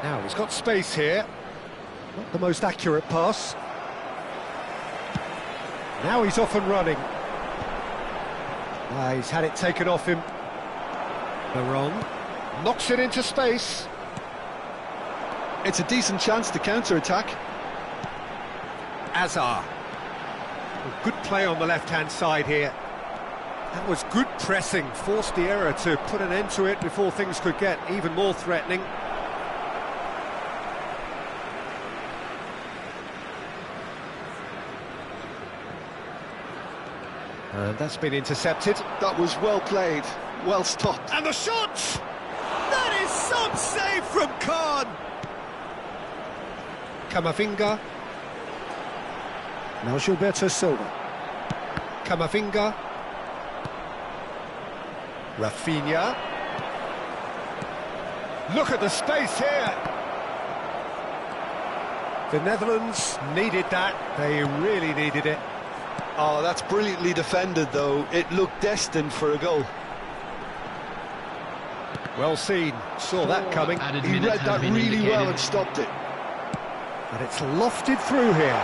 Now he's got space here. Not the most accurate pass. Now he's off and running. He's had it taken off him. Wrong. Knocks it into space. It's a decent chance to counter-attack. Azar. Good play on the left-hand side here. That was good pressing, forced the error to put an end to it before things could get even more threatening. And that's been intercepted. That was well played, well stopped. And the shot! That is some save from Khan! Camavinga. Now Gilberto Silva. Camavinga. Rafinha. Look at the space here. The Netherlands needed that. They really needed it. Oh, that's brilliantly defended, though. It looked destined for a goal. Well seen. Saw that coming. He read that really well and stopped it. But it's lofted through here.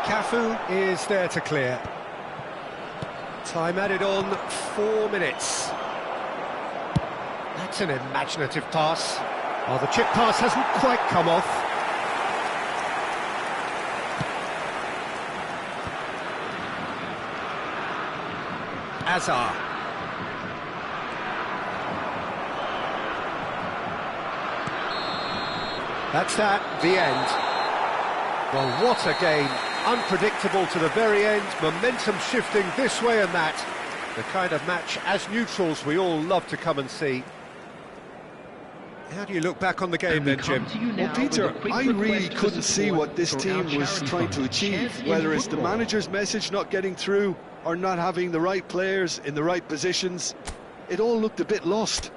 Cafu is there to clear. Time added on 4 minutes. That's an imaginative pass. Oh, the chip pass hasn't quite come off. Azar. That's that, the end. Well, what a game. Unpredictable to the very end, momentum shifting this way and that. The kind of match, as neutrals, we all love to come and see. How do you look back on the game then, Jim? Well, Peter, I really couldn't see what this team was trying to achieve, whether it's the manager's message not getting through or not having the right players in the right positions. It all looked a bit lost.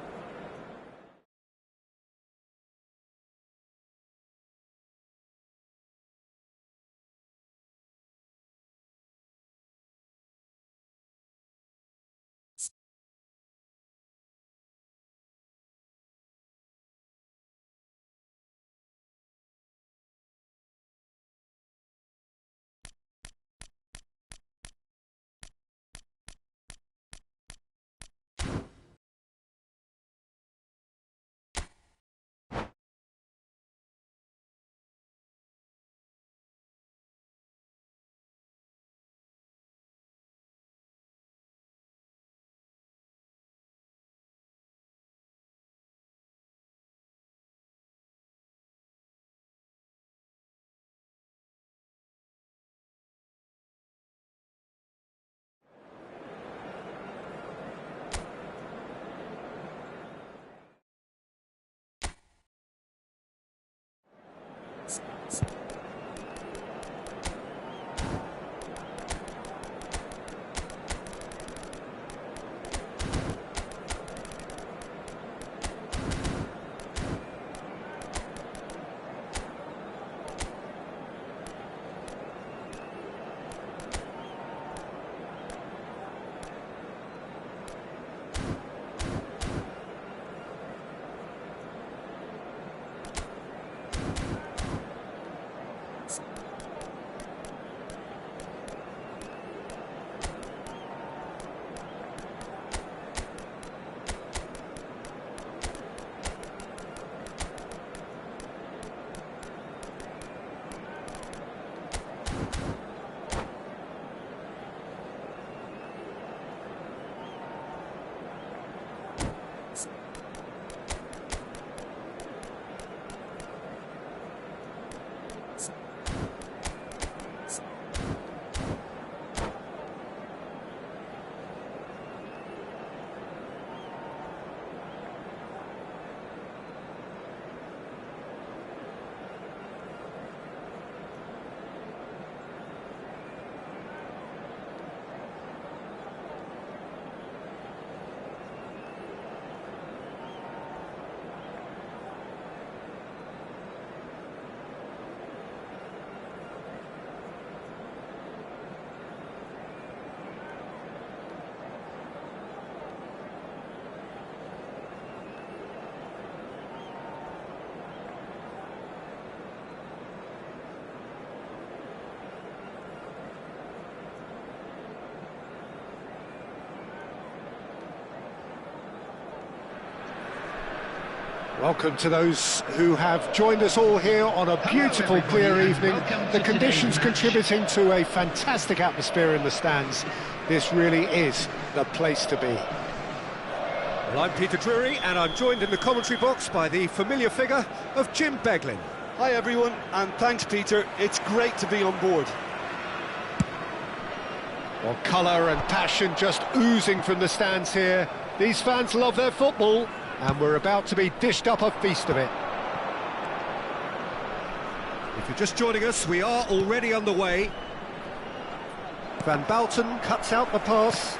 Welcome to those who have joined us all here on a beautiful, clear evening. The conditions contributing to a fantastic atmosphere in the stands. This really is the place to be. Well, I'm Peter Drury, and I'm joined in the commentary box by the familiar figure of Jim Beglin. Hi everyone, and thanks Peter, it's great to be on board. Well, colour and passion just oozing from the stands here. These fans love their football, and we're about to be dished up a feast of it. If you're just joining us, we are already underway. Van Bouten cuts out the pass,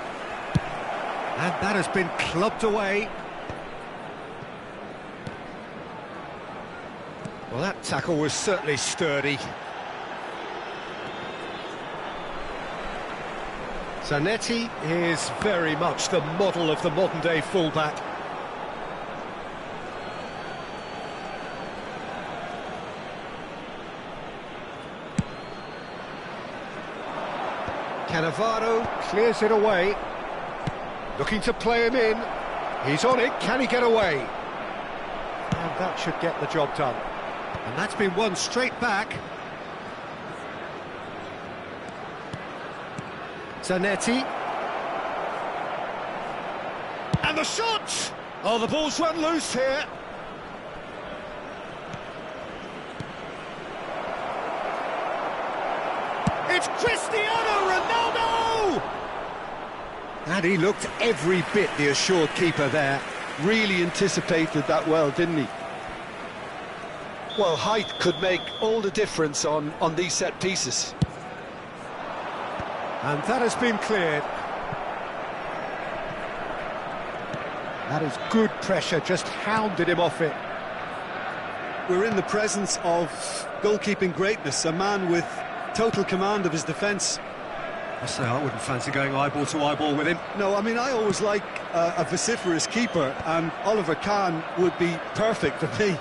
and that has been clubbed away. Well, that tackle was certainly sturdy. Zanetti is very much the model of the modern-day fullback. Cannavaro clears it away. Looking to play him in. He's on it. Can he get away? And that should get the job done. And that's been won straight back. Zanetti. And the shot! Oh, the ball's run loose here. It's Cristiano Ronaldo! And he looked every bit the assured keeper there. Really anticipated that well, didn't he? Well, height could make all the difference on these set pieces. And that has been cleared. That is good pressure, just hounded him off it. We're in the presence of goalkeeping greatness, a man with total command of his defence. I say, I wouldn't fancy going eyeball to eyeball with him. No, I mean, I always like a vociferous keeper, and Oliver Kahn would be perfect for me.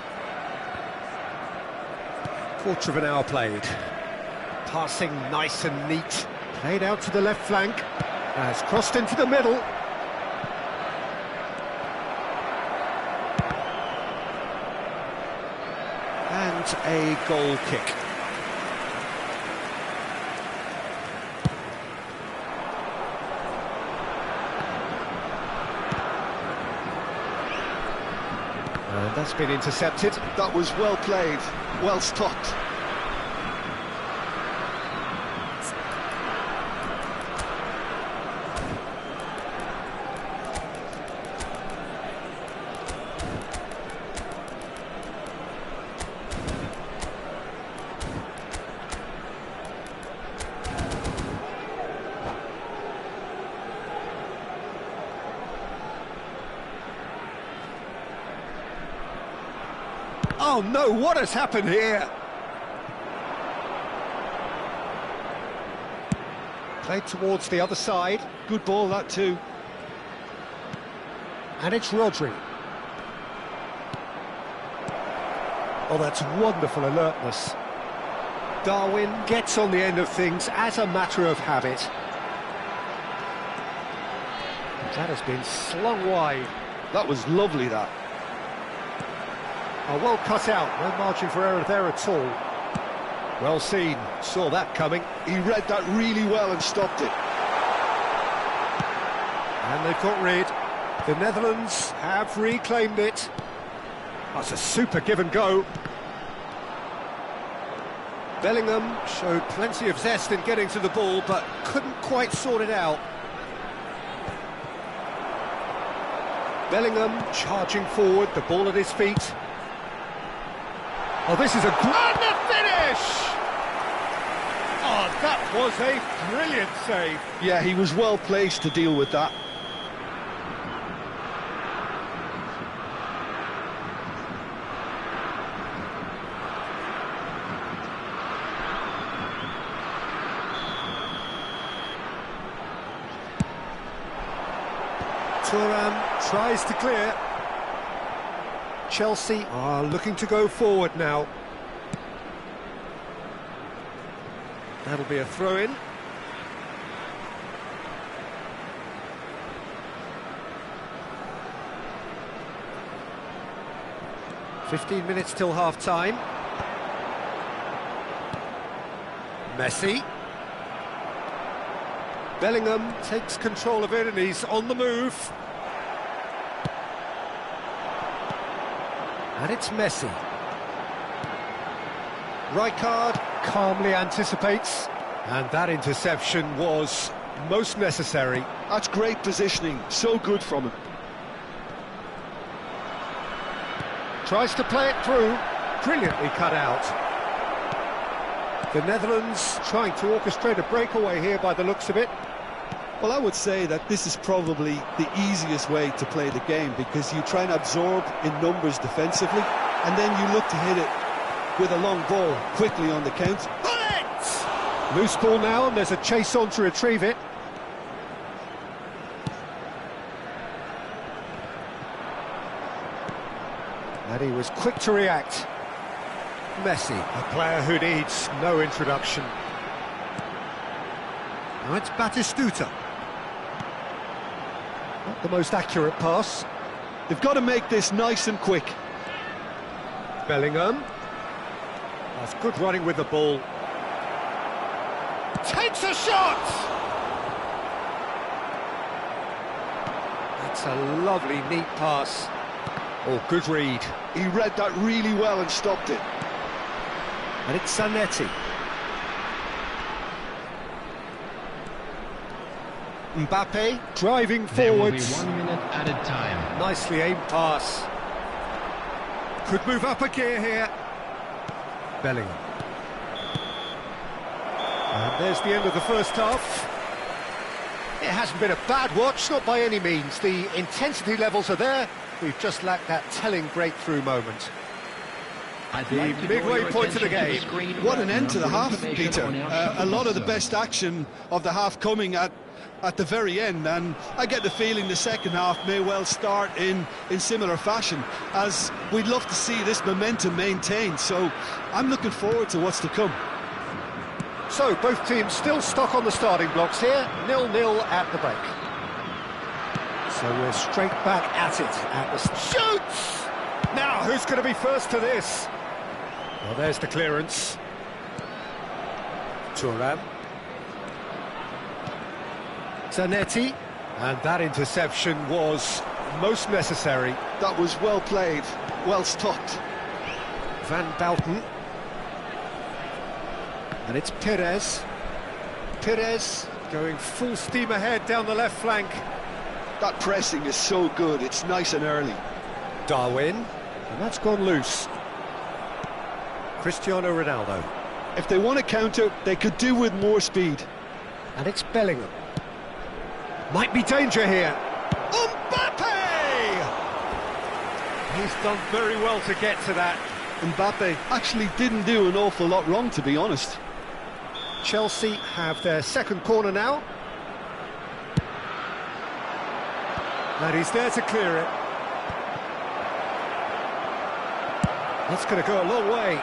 Quarter of an hour played. Passing nice and neat. Played out to the left flank. Has crossed into the middle. And a goal kick. And that's been intercepted. That was well played, well stopped. Oh no, what has happened here? Played towards the other side. Good ball, that too. And it's Rodri. Oh, that's wonderful alertness. Darwin gets on the end of things as a matter of habit. That has been slung wide. That was lovely, that. Oh, well cut out, no margin for error there at all. Well seen, saw that coming. He read that really well and stopped it. And they've got rid. The Netherlands have reclaimed it. That's a super give and go. Bellingham showed plenty of zest in getting to the ball, but couldn't quite sort it out. Bellingham charging forward, the ball at his feet. Oh, this is a grand finish! Oh, that was a brilliant save. Yeah, he was well placed to deal with that. Thuram tries to clear. Chelsea are looking to go forward now. That'll be a throw-in. 15 minutes till half-time. Messi. Bellingham takes control of it and he's on the move. And it's Messi. Rijkaard calmly anticipates. And that interception was most necessary. That's great positioning, so good from him. Tries to play it through, brilliantly cut out. The Netherlands trying to orchestrate a breakaway here by the looks of it. Well, I would say that this is probably the easiest way to play the game, because you try and absorb in numbers defensively, and then you look to hit it with a long ball quickly on the counter. Loose ball now, and there's a chase on to retrieve it. And he was quick to react. Messi, a player who needs no introduction. Now it's Batistuta. Not the most accurate pass. They've got to make this nice and quick. Bellingham. That's good running with the ball. Takes a shot! That's a lovely, neat pass. Oh, good read. He read that really well and stopped it. And it's Zanetti. Mbappe driving forwards. There will be 1 minute added time. Nicely aimed pass. Could move up a gear here. Bellingham. And there's the end of the first half. It hasn't been a bad watch, not by any means. The intensity levels are there. We've just lacked that telling breakthrough moment. The midway point of the game. What an end to the half, Peter. A lot of the best action of the half coming at the very end, and I get the feeling the second half may well start in similar fashion, as we'd love to see this momentum maintained. So I'm looking forward to what's to come. So both teams still stuck on the starting blocks here, 0-0 at the break. So we're straight back at it at the shoots. Now who's going to be first to this? Well, there's the clearance. Thuram. Zanetti, and that interception was most necessary. That was well played, well stopped. Van Bouten. And it's Perez. Perez going full steam ahead down the left flank. That pressing is so good, it's nice and early. Darwin, and that's gone loose. Cristiano Ronaldo. If they want to counter, they could do with more speed. And it's Bellingham. Might be danger here. Mbappe! He's done very well to get to that. Mbappe actually didn't do an awful lot wrong, to be honest. Chelsea have their second corner now. And he's there to clear it. That's going to go a long way.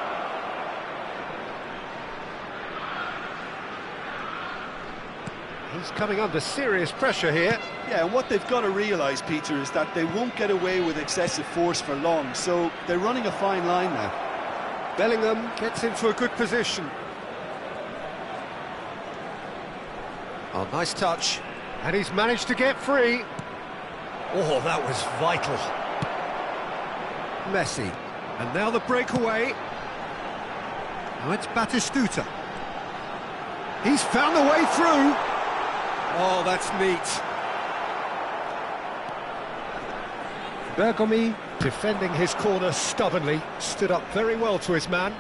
He's coming under serious pressure here. Yeah, and what they've got to realise, Peter, is that they won't get away with excessive force for long, so they're running a fine line now. Bellingham gets into a good position. Oh, nice touch. And he's managed to get free. Oh, that was vital. Messi. And now the breakaway. Now it's Batistuta. He's found the way through. Oh, that's neat. Bergomi, defending his corner stubbornly, stood up very well to his man.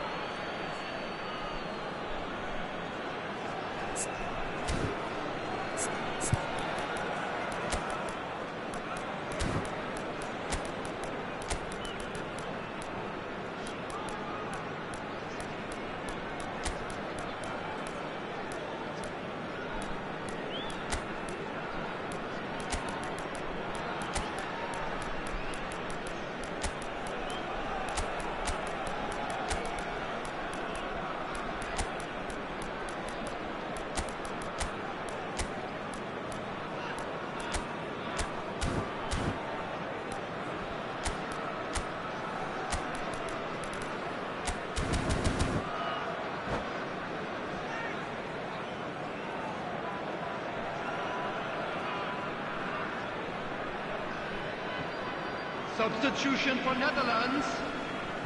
Substitution for Netherlands.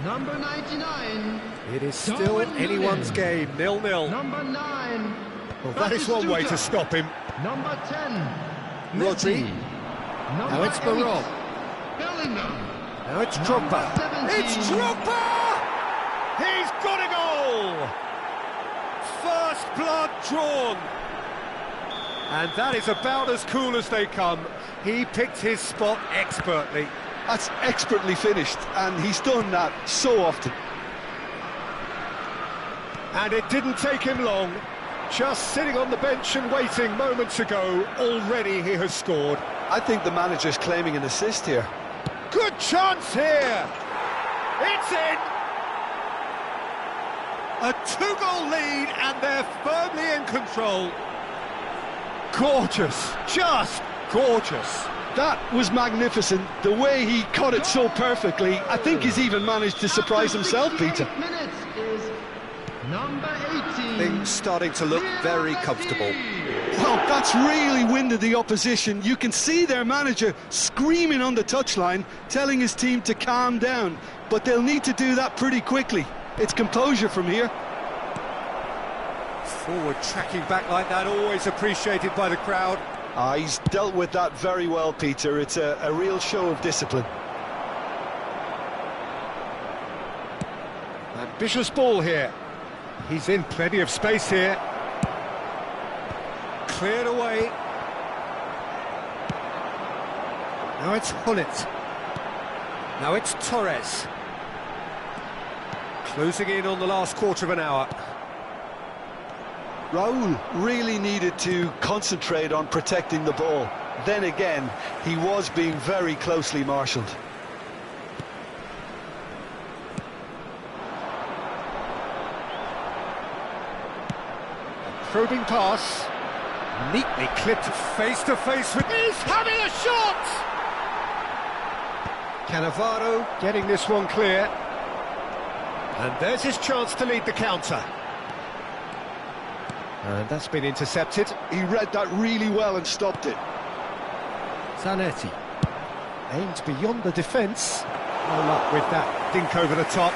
Number 99. It is still anyone's game, 0-0. Number 9. Well, that is one way to stop him. Number 10. Rodri. Messi. Now it's Baron. Bellingham. Now it's Drogba. Number 17. It's Drogba! He's got a goal! First blood drawn. And that is about as cool as they come. He picked his spot expertly. That's expertly finished, and he's done that so often. And it didn't take him long. Just sitting on the bench and waiting moments ago, already he has scored. I think the manager's claiming an assist here. Good chance here! It's in! A two-goal lead, and they're firmly in control. Gorgeous, just gorgeous. That was magnificent. The way he caught it so perfectly. I think he's even managed to surprise himself, Peter. Minutes is number 18. Things starting to look very comfortable. Well, that's really winded the opposition. You can see their manager screaming on the touchline, telling his team to calm down. But they'll need to do that pretty quickly. It's composure from here. Forward tracking back like that, always appreciated by the crowd. He's dealt with that very well, Peter. It's a real show of discipline. Ambitious ball here. He's in plenty of space here. Cleared away. Now it's Hullet. Now it's Torres. Closing in on the last quarter of an hour. Raul really needed to concentrate on protecting the ball. Then again, he was being very closely marshalled. Probing pass. Neatly clipped face to face with... He's having a shot! Cannavaro getting this one clear. And there's his chance to lead the counter. And that's been intercepted. He read that really well and stopped it. Zanetti. Aimed beyond the defence. No luck with that dink over the top.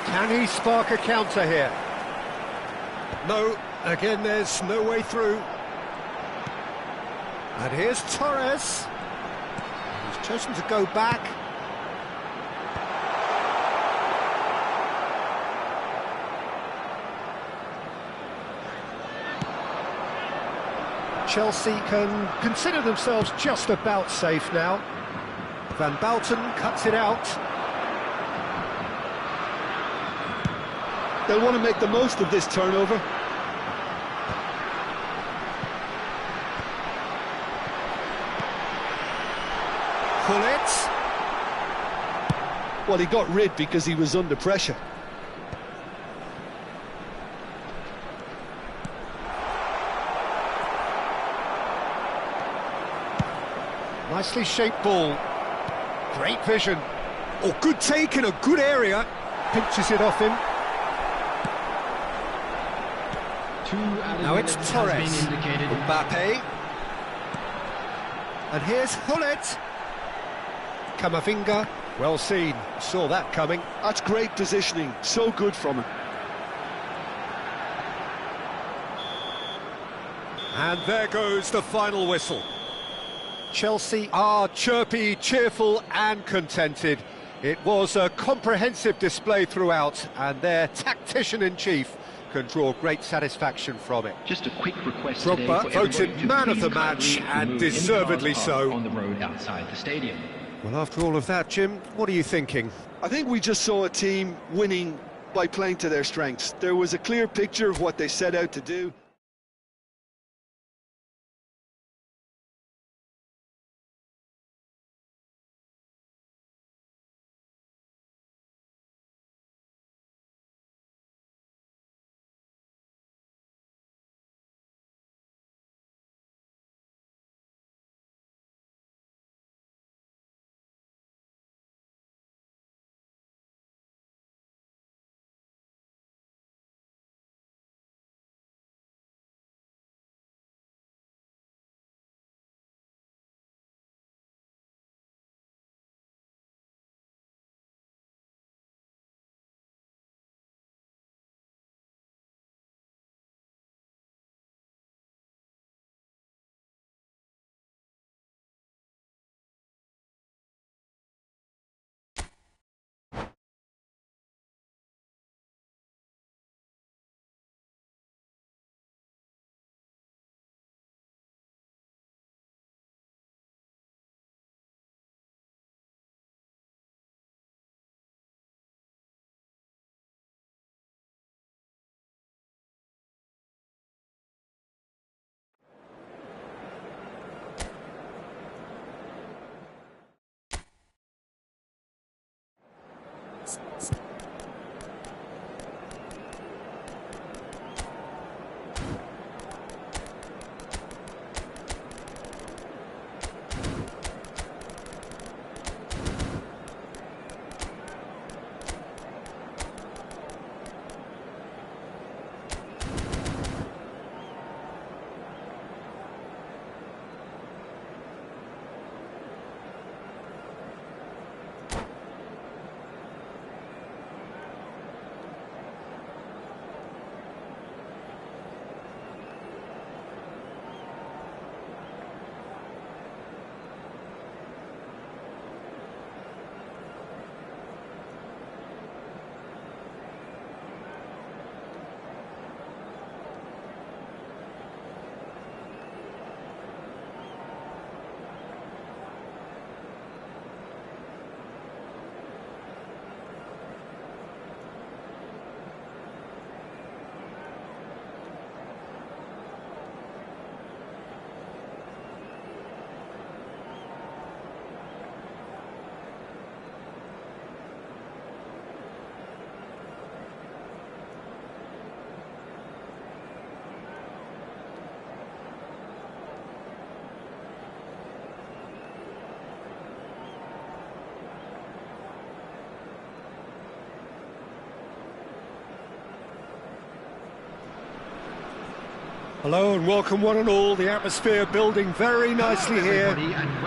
Can he spark a counter here? No, again there's no way through. And here's Torres. He's chosen to go back. Chelsea can consider themselves just about safe now. Van Bouten cuts it out. They'll want to make the most of this turnover. Hullet. Well, he got rid because he was under pressure. Nicely shaped ball. Great vision. Oh, good take in a good area. Pinches it off him. Now it's Torres. Mbappe. And here's Hullet. Camavinga. Well seen. Saw that coming. That's great positioning. So good from him. And there goes the final whistle. Chelsea are chirpy, cheerful and contented. It was a comprehensive display throughout, and their tactician-in-chief can draw great satisfaction from it. Just a quick request Drogba today for voted man of the please match, kindly and remove any deservedly cars so. on the road outside the stadium. Well, after all of that, Jim, what are you thinking? I think we just saw a team winning by playing to their strengths. There was a clear picture of what they set out to do. Hello and welcome one and all. The atmosphere building very nicely here.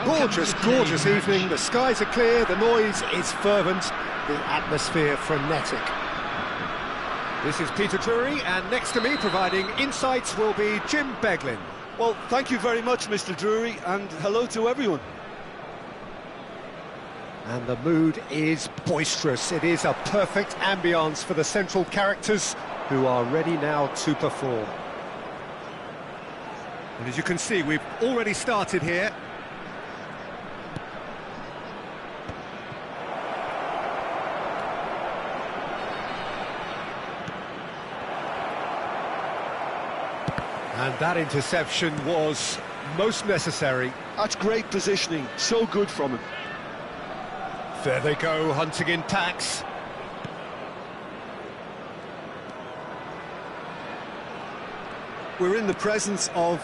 Gorgeous, gorgeous evening. The skies are clear, the noise is fervent, the atmosphere frenetic. This is Peter Drury, and next to me providing insights will be Jim Beglin. Well, thank you very much, Mr. Drury, and hello to everyone. And the mood is boisterous. It is a perfect ambience for the central characters who are ready now to perform. And as you can see, we've already started here. And that interception was most necessary. That's great positioning, so good from him. There they go, hunting in packs. We're in the presence of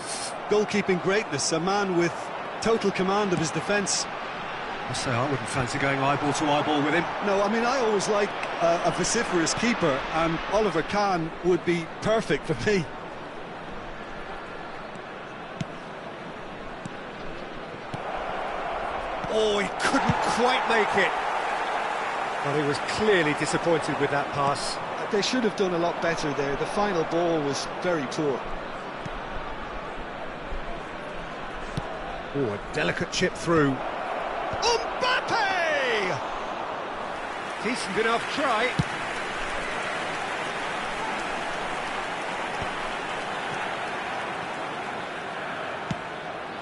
goalkeeping greatness, a man with total command of his defence. I say I wouldn't fancy going eyeball to eyeball with him. No, I mean, I always like a vociferous keeper, and Oliver Kahn would be perfect for me. Oh, he couldn't quite make it. Well, he was clearly disappointed with that pass. They should have done a lot better there. The final ball was very poor. Oh, a delicate chip through. Mbappe! Decent enough try.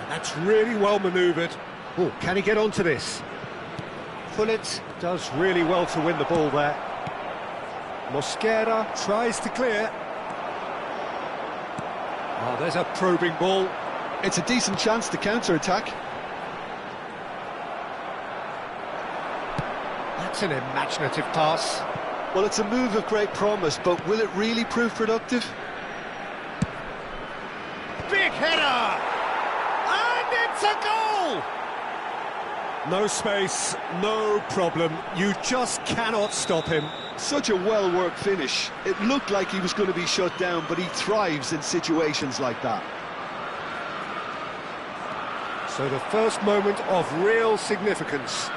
And that's really well manoeuvred. Oh, can he get onto this? Pullet does really well to win the ball there. Mosquera tries to clear. Oh, there's a probing ball. It's a decent chance to counter-attack. That's an imaginative pass. Well, it's a move of great promise, but will it really prove productive? Big header! And it's a goal! No space, no problem. You just cannot stop him. Such a well-worked finish. It looked like he was going to be shut down, but he thrives in situations like that. So the first moment of real significance.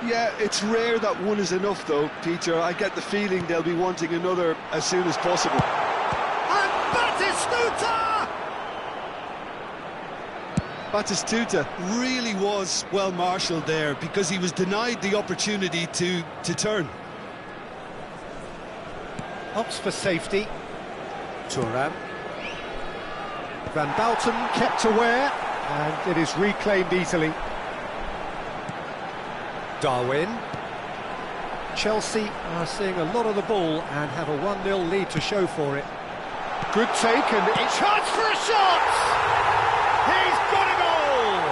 Yeah, it's rare that one is enough, though, Peter. I get the feeling they'll be wanting another as soon as possible. And Batistuta! Batistuta really was well marshalled there because he was denied the opportunity to turn. Opts for safety. Thuram. Van Bouten kept aware, and it is reclaimed easily. Darwin. Chelsea are seeing a lot of the ball and have a 1-0 lead to show for it. Good take, and it's chance for a shot! He's got a goal!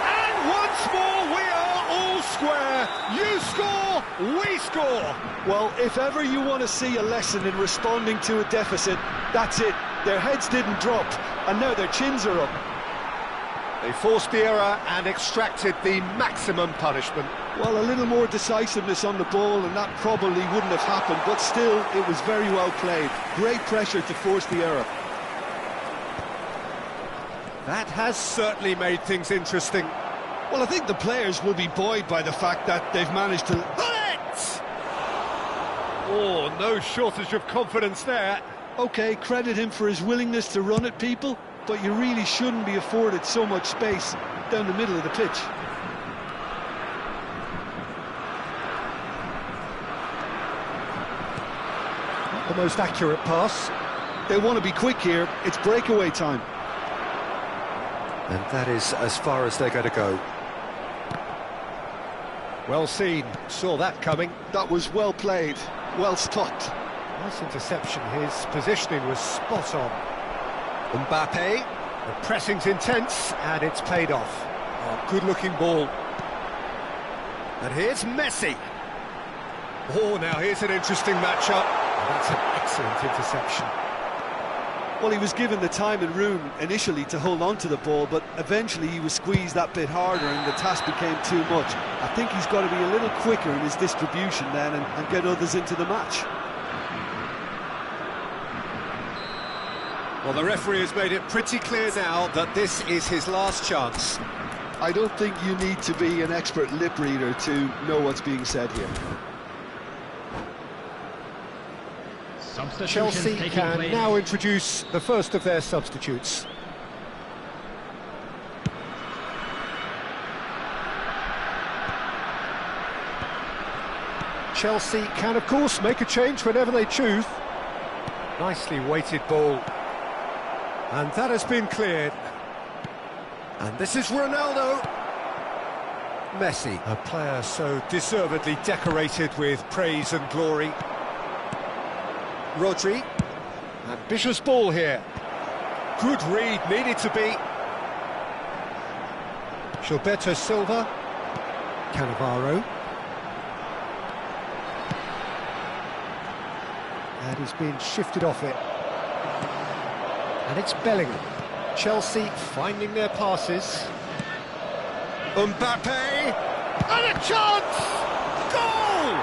And once more we are all square. You score, we score! Well, if ever you want to see a lesson in responding to a deficit, that's it. Their heads didn't drop, and now their chins are up. They forced the error and extracted the maximum punishment. Well, a little more decisiveness on the ball, and that probably wouldn't have happened, but still, it was very well played. Great pressure to force the error. That has certainly made things interesting. Well, I think the players will be buoyed by the fact that they've managed to... Bullet! Oh, no shortage of confidence there. OK, credit him for his willingness to run at people, but you really shouldn't be afforded so much space down the middle of the pitch. Not the most accurate pass. They want to be quick here. It's breakaway time. And that is as far as they're going to go. Well seen. Saw that coming. That was well played. Well stopped. Nice interception. His positioning was spot on. Mbappe. The pressing's intense, and it's paid off. Oh, good-looking ball. And here's Messi. Oh, now here's an interesting matchup. That's an excellent interception. Well, he was given the time and room initially to hold on to the ball, but eventually he was squeezed that bit harder and the task became too much. I think he's got to be a little quicker in his distribution then and get others into the match. Well, the referee has made it pretty clear now that this is his last chance. I don't think you need to be an expert lip reader to know what's being said here. Chelsea can now introduce the first of their substitutes. Chelsea can, of course, make a change whenever they choose. Nicely weighted ball. And that has been cleared. And this is Ronaldo. Messi, a player so deservedly decorated with praise and glory. Rodri. Ambitious ball here. Good read, needed to be. Gilberto Silva. Cannavaro. And he's been shifted off it. And it's Bellingham. Chelsea finding their passes. Mbappe! And a chance! Goal!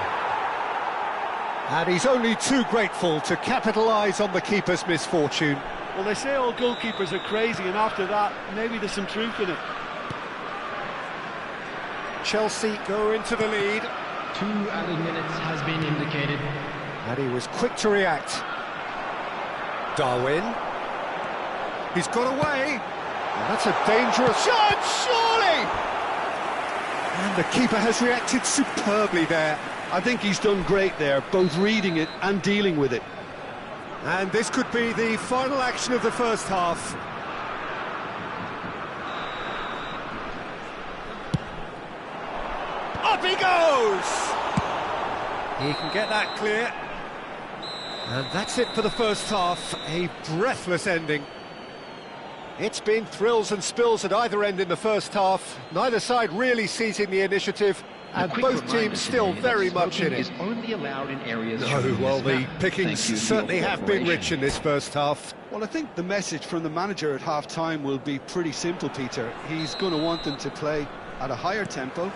And he's only too grateful to capitalise on the keeper's misfortune. Well, they say all goalkeepers are crazy, and after that, maybe there's some truth in it. Chelsea go into the lead. 2 added minutes has been indicated. And he was quick to react. Darwin. He's got away. And that's a dangerous shot, surely! And the keeper has reacted superbly there. I think he's done great there, both reading it and dealing with it. And this could be the final action of the first half. Up he goes! He can get that clear. And that's it for the first half, a breathless ending. It's been thrills and spills at either end in the first half, neither side really seizing the initiative, and both teams still very much in it. Only allowed in areas Well, the pickings certainly have been rich in this first half. Well, I think the message from the manager at half-time will be pretty simple, Peter. He's going to want them to play at a higher tempo,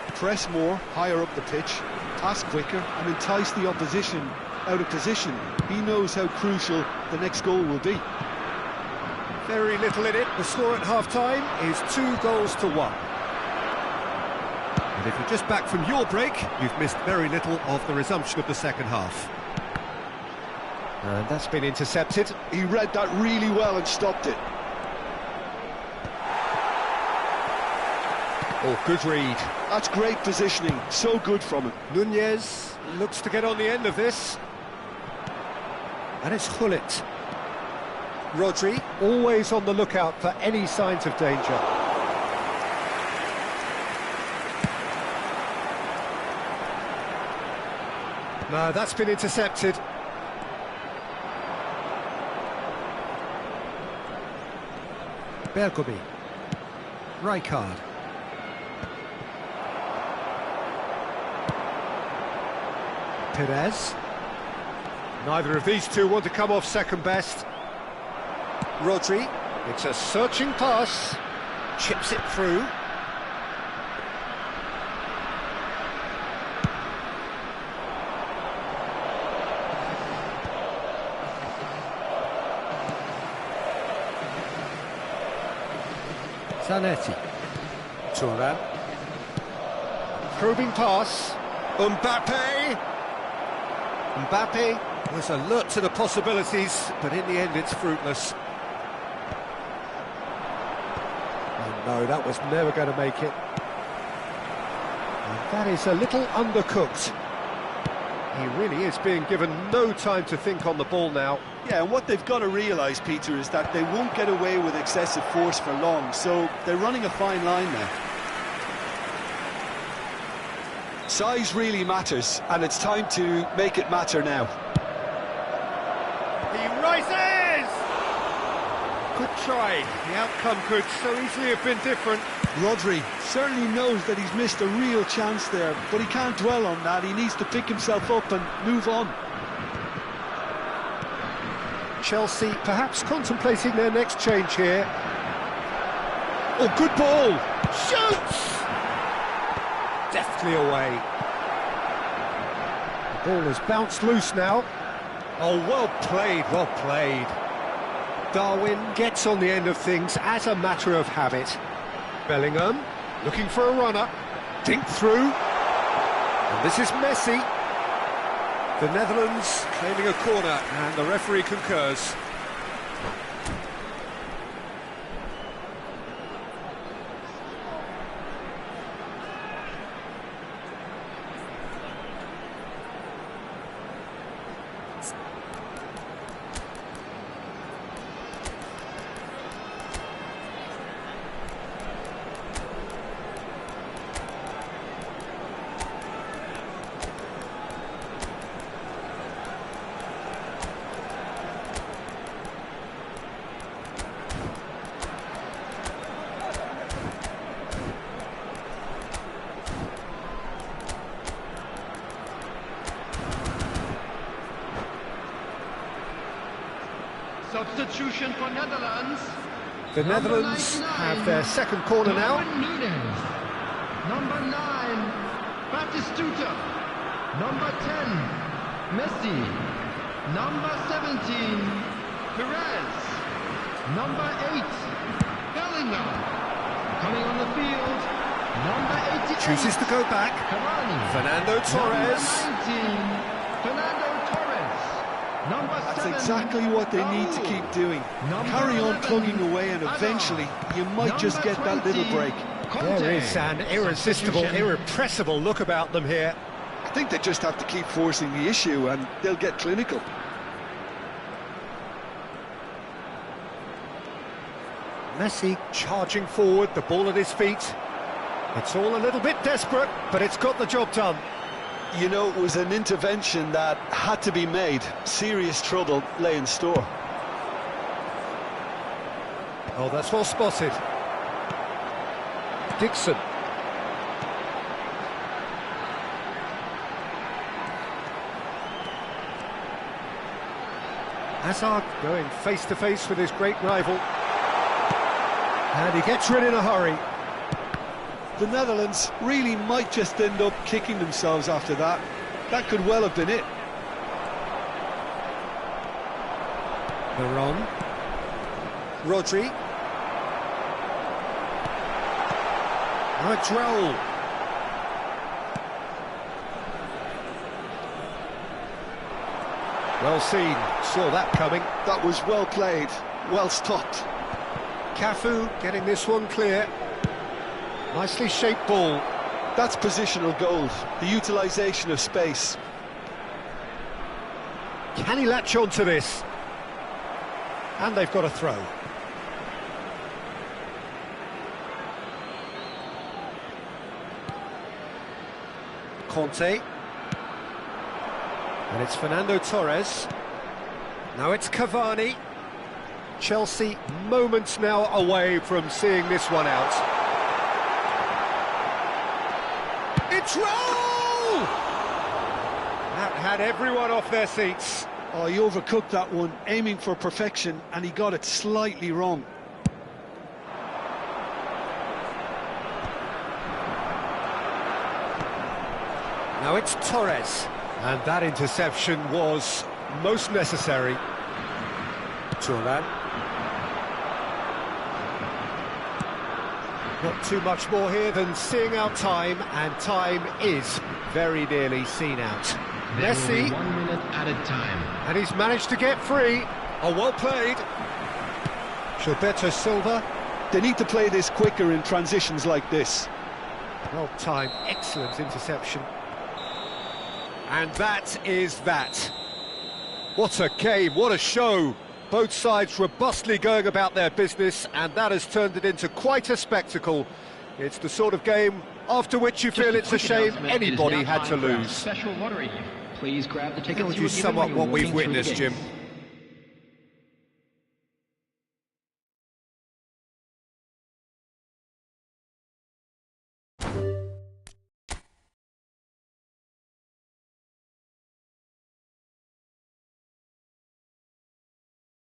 press more, higher up the pitch, pass quicker, and entice the opposition out of position. He knows how crucial the next goal will be. Very little in it. The score at half-time is 2-1. And if you're just back from your break, you've missed very little of the resumption of the second half. And that's been intercepted. He read that really well and stopped it. Oh, good read. That's great positioning, so good from him. Nunez looks to get on the end of this. And it's Hullet. Rodri, always on the lookout for any signs of danger. No, that's been intercepted. Bergomi. Rijkaard. Perez. Neither of these two want to come off second best. Rodri, it's a searching pass, chips it through. Zanetti. Thuram. Probing pass. Mbappe. Mbappe was alert to the possibilities, but in the end it's fruitless. No, that was never going to make it. And that is a little undercooked. He really is being given no time to think on the ball now. Yeah, and what they've got to realise, Peter, is that they won't get away with excessive force for long, so they're running a fine line there. Size really matters, and it's time to make it matter now. He rises! Good try. The outcome could so easily have been different. Rodri certainly knows that he's missed a real chance there, but he can't dwell on that. He needs to pick himself up and move on. Chelsea perhaps contemplating their next change here. Oh, good ball! Shoots! Deftly away. The ball has bounced loose now. Oh, well played, well played. Darwin gets on the end of things as a matter of habit. Bellingham looking for a runner. Dink through. And this is Messi. The Netherlands claiming a corner, and the referee concurs. Substitution for Netherlands. The Netherlands have their second corner now. Number 9, Batistuta. Number 10, Messi. Number 17, Perez. Number 8, Bellingham. Coming on the field, number 88. Chooses to go back. Cavani. Fernando Torres. Number 19, Fernando Torres. Number 7. That's exactly what they need to keep doing. Carry on plugging away, and eventually you might just get that little break. There is an irresistible, irrepressible look about them here. I think they just have to keep forcing the issue and they'll get clinical. Messi charging forward, the ball at his feet. It's all a little bit desperate, but it's got the job done. You know, it was an intervention that had to be made. Serious trouble lay in store. Oh, that's well spotted. Dixon. Hazard going face-to-face with his great rival. And he gets rid in a hurry. The Netherlands really might just end up kicking themselves after that. That could well have been it. Veron. Rodri. Madrell. Well seen, saw that coming. That was well played, well stopped. Cafu getting this one clear. Nicely shaped ball. That's positional gold, the utilisation of space. Can he latch on to this? And they've got a throw. Conte. And it's Fernando Torres. Now it's Cavani. Chelsea moments now away from seeing this one out. It's roll! That had everyone off their seats. Oh, he overcooked that one, aiming for perfection, and he got it slightly wrong. Now it's Torres. And that interception was most necessary. Turan. Not too much more here than seeing out time, and time is very nearly seen out. Messi. 1 minute added time. And he's managed to get free. Oh, well played. Gilberto Silva. They need to play this quicker in transitions like this. Well timed, excellent interception. And that is that. What a game, what a show. Both sides robustly going about their business, and that has turned it into quite a spectacle. It's the sort of game after which you feel it's a shame anybody had to lose. Special lottery. Please grab the tickets. How would you sum up what we've witnessed, Jim?